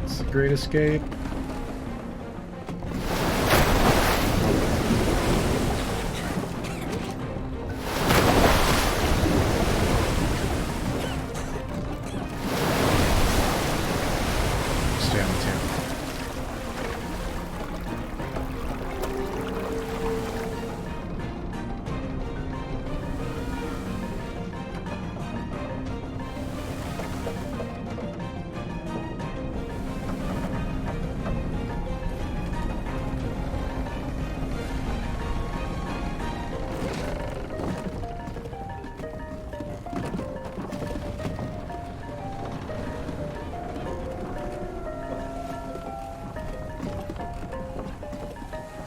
It's the Great Escape. Stay on the table.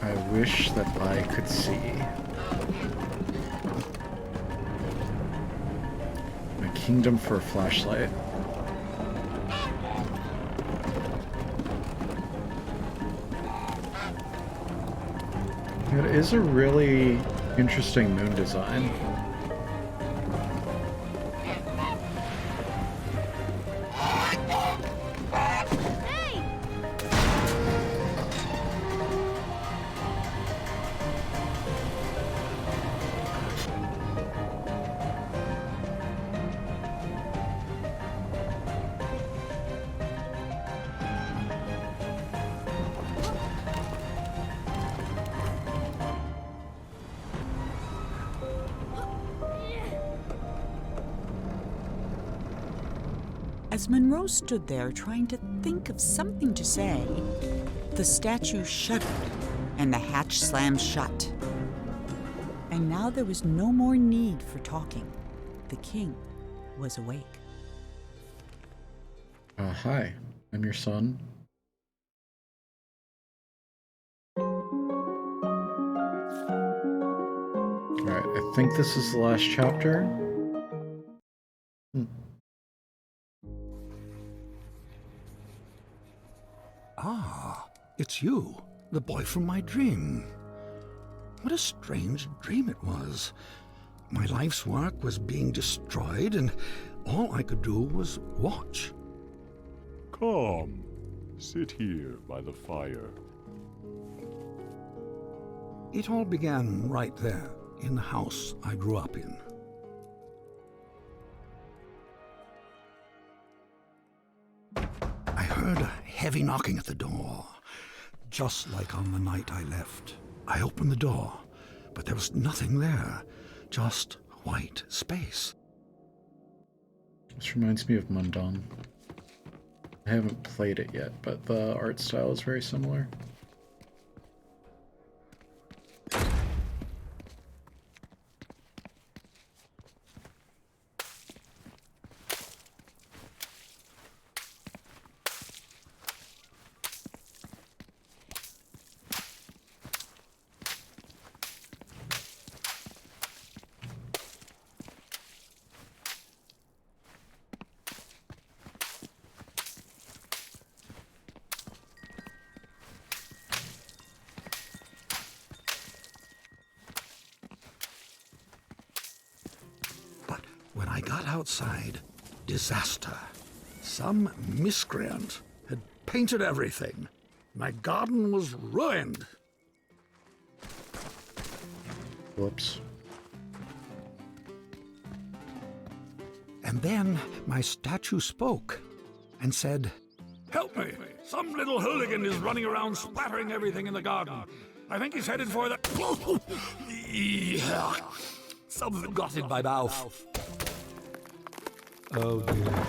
I wish that I could see. My kingdom for a flashlight. It is a really interesting moon design. Hey! As Monroe stood there trying to think of something to say, the statue shuddered and the hatch slammed shut. And now there was no more need for talking. The king was awake. Hi, I'm your son. Alright, I think this is the last chapter. Ah, it's you, the boy from my dream. What a strange dream it was. My life's work was being destroyed, and all I could do was watch. Come, sit here by the fire. It all began right there, in the house I grew up in. I heard a heavy knocking at the door, just like on the night I left. I opened the door, but there was nothing there, just white space. This reminds me of Mundan. I haven't played it yet, but the art style is very similar. But when I got outside, disaster. Some miscreant had painted everything. My garden was ruined. Whoops. And then my statue spoke and said, "Help me! Some little hooligan is running around splattering everything in the garden. I think he's headed for the..." Something got in my mouth. Oh dear.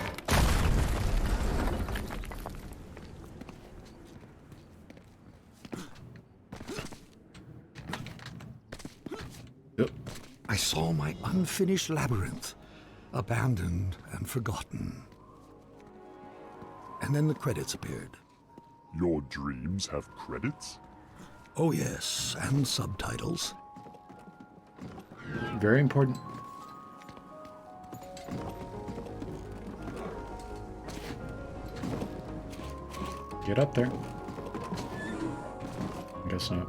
Yep. I saw my unfinished labyrinth, abandoned and forgotten. And then the credits appeared. Your dreams have credits? Oh yes, and subtitles. Very important. Get up there. I guess not.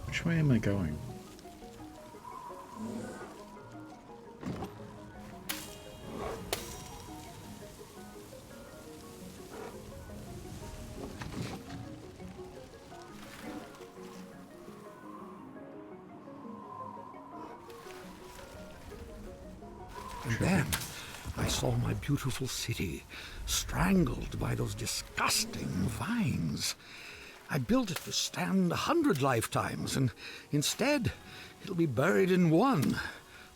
Which way am I going? And then I saw my beautiful city strangled by those disgusting vines. I built it to stand 100 lifetimes, and instead it'll be buried in one,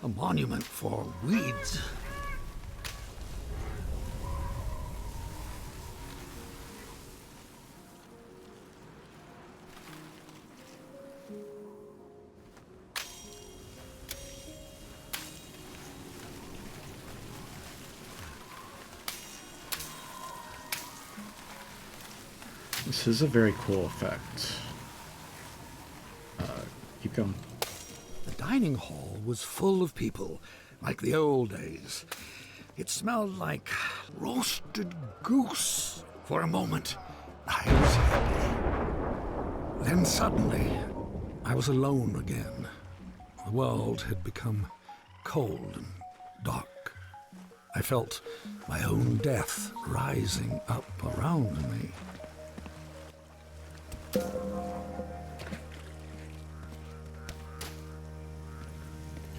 a monument for weeds. This is a very cool effect. Keep going. The dining hall was full of people, like the old days. It smelled like roasted goose. For a moment, I was happy. Then suddenly, I was alone again. The world had become cold and dark. I felt my own death rising up around me.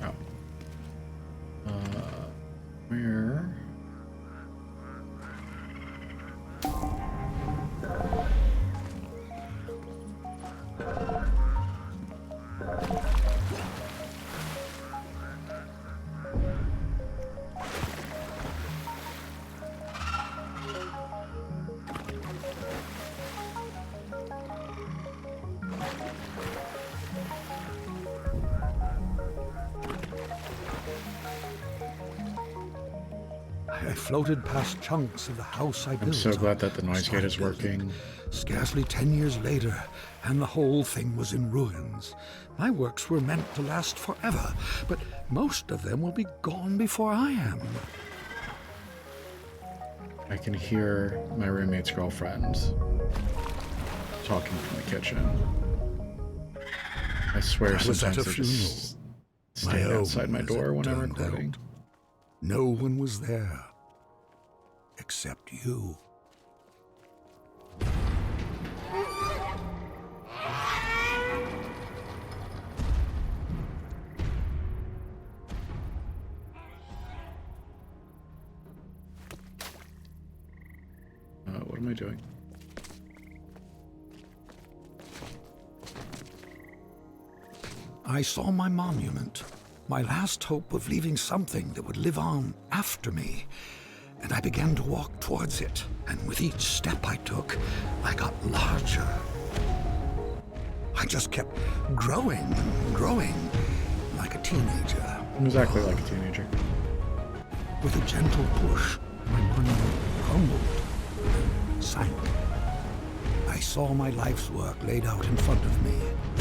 Oh. Where? I floated past chunks of the house I built. I'm so glad that the a noise gate is smart building. working. Scarcely 10 years later, and the whole thing was in ruins. My works were meant to last forever, but most of them will be gone before I am. I can hear my roommate's girlfriend talking from the kitchen. I swear I was at sometimes a they funeral. just stand outside my as door it when I'm turned recording. out. No one was there, except you. What am I doing? I saw my monument, my last hope of leaving something that would live on after me, and I began to walk towards it, and with each step I took, I got larger. I just kept growing and growing, like a teenager. Exactly like a teenager. With a gentle push, my monument crumbled and sank. I saw my life's work laid out in front of me.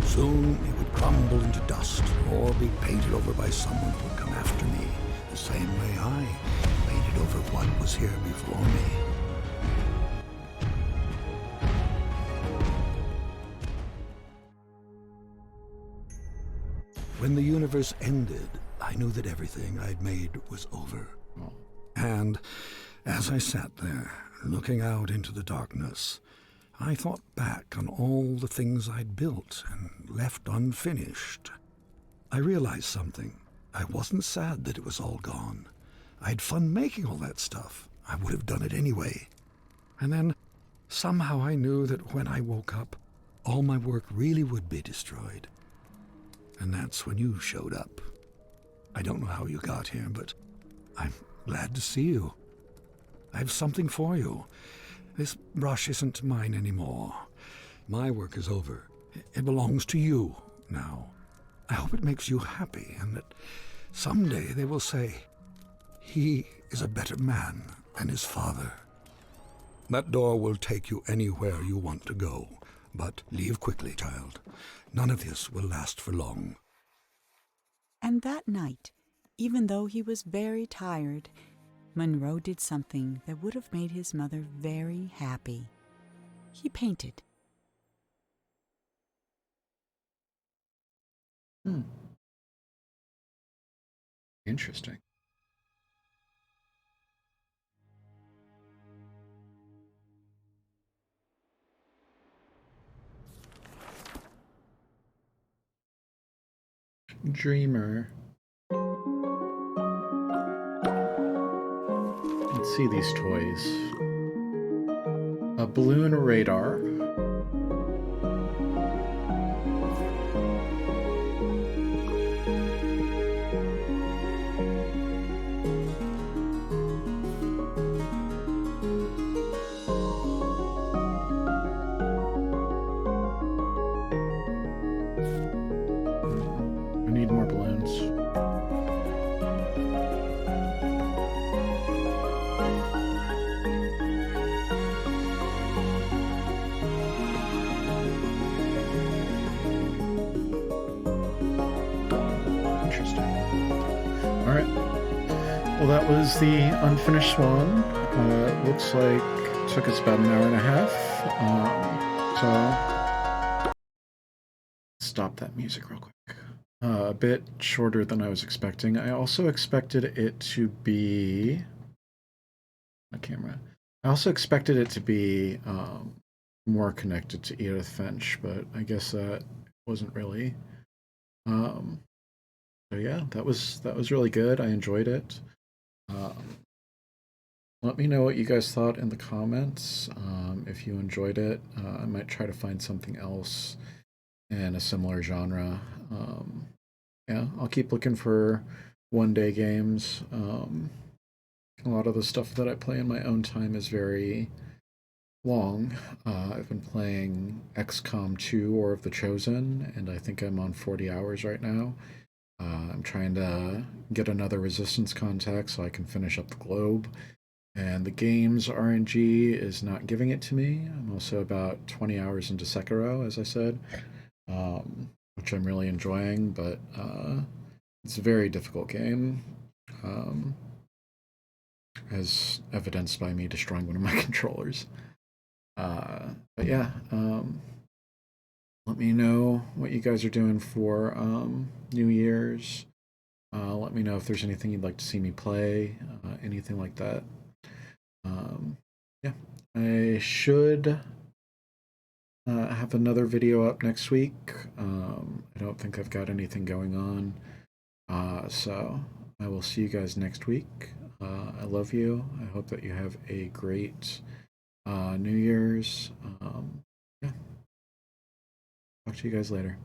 Soon it would crumble into dust or be painted over by someone who would come after me, the same way I painted over what was here before me. When the universe ended, I knew that everything I'd made was over. And as I sat there, looking out into the darkness, I thought back on all the things I'd built and left unfinished. I realized something. I wasn't sad that it was all gone. I had fun making all that stuff. I would have done it anyway. And then, somehow I knew that when I woke up, all my work really would be destroyed. And that's when you showed up. I don't know how you got here, but I'm glad to see you. I have something for you. This brush isn't mine anymore. My work is over. It belongs to you now. I hope it makes you happy and that someday they will say, he is a better man than his father. That door will take you anywhere you want to go, but leave quickly, child. None of this will last for long. And that night, even though he was very tired, Monroe did something that would have made his mother very happy. He painted. Interesting. Dreamer. Let's see these toys. A balloon radar. I need more balloons. Well, that was the Unfinished Swan. Looks like it took us about an hour and a half. So, stop that music real quick. A bit shorter than I was expecting. I also expected it to be... My camera. I also expected it to be more connected to Edith Finch, but I guess that wasn't really. So yeah, that was really good. I enjoyed it. Let me know what you guys thought in the comments. If you enjoyed it, I might try to find something else in a similar genre. Yeah, I'll keep looking for one-day games. A lot of the stuff that I play in my own time is very long. I've been playing XCOM 2 War of the Chosen, and I think I'm on 40 hours right now. I'm trying to get another resistance contact so I can finish up the globe. And the game's RNG is not giving it to me. I'm also about 20 hours into Sekiro, as I said, which I'm really enjoying, but it's a very difficult game, as evidenced by me destroying one of my controllers. But yeah, let me know what you guys are doing for New Year's. Let me know if there's anything you'd like to see me play, anything like that. Yeah, I should have another video up next week. I don't think I've got anything going on. So I will see you guys next week. I love you. I hope that you have a great New Year's. Yeah. Talk to you guys later.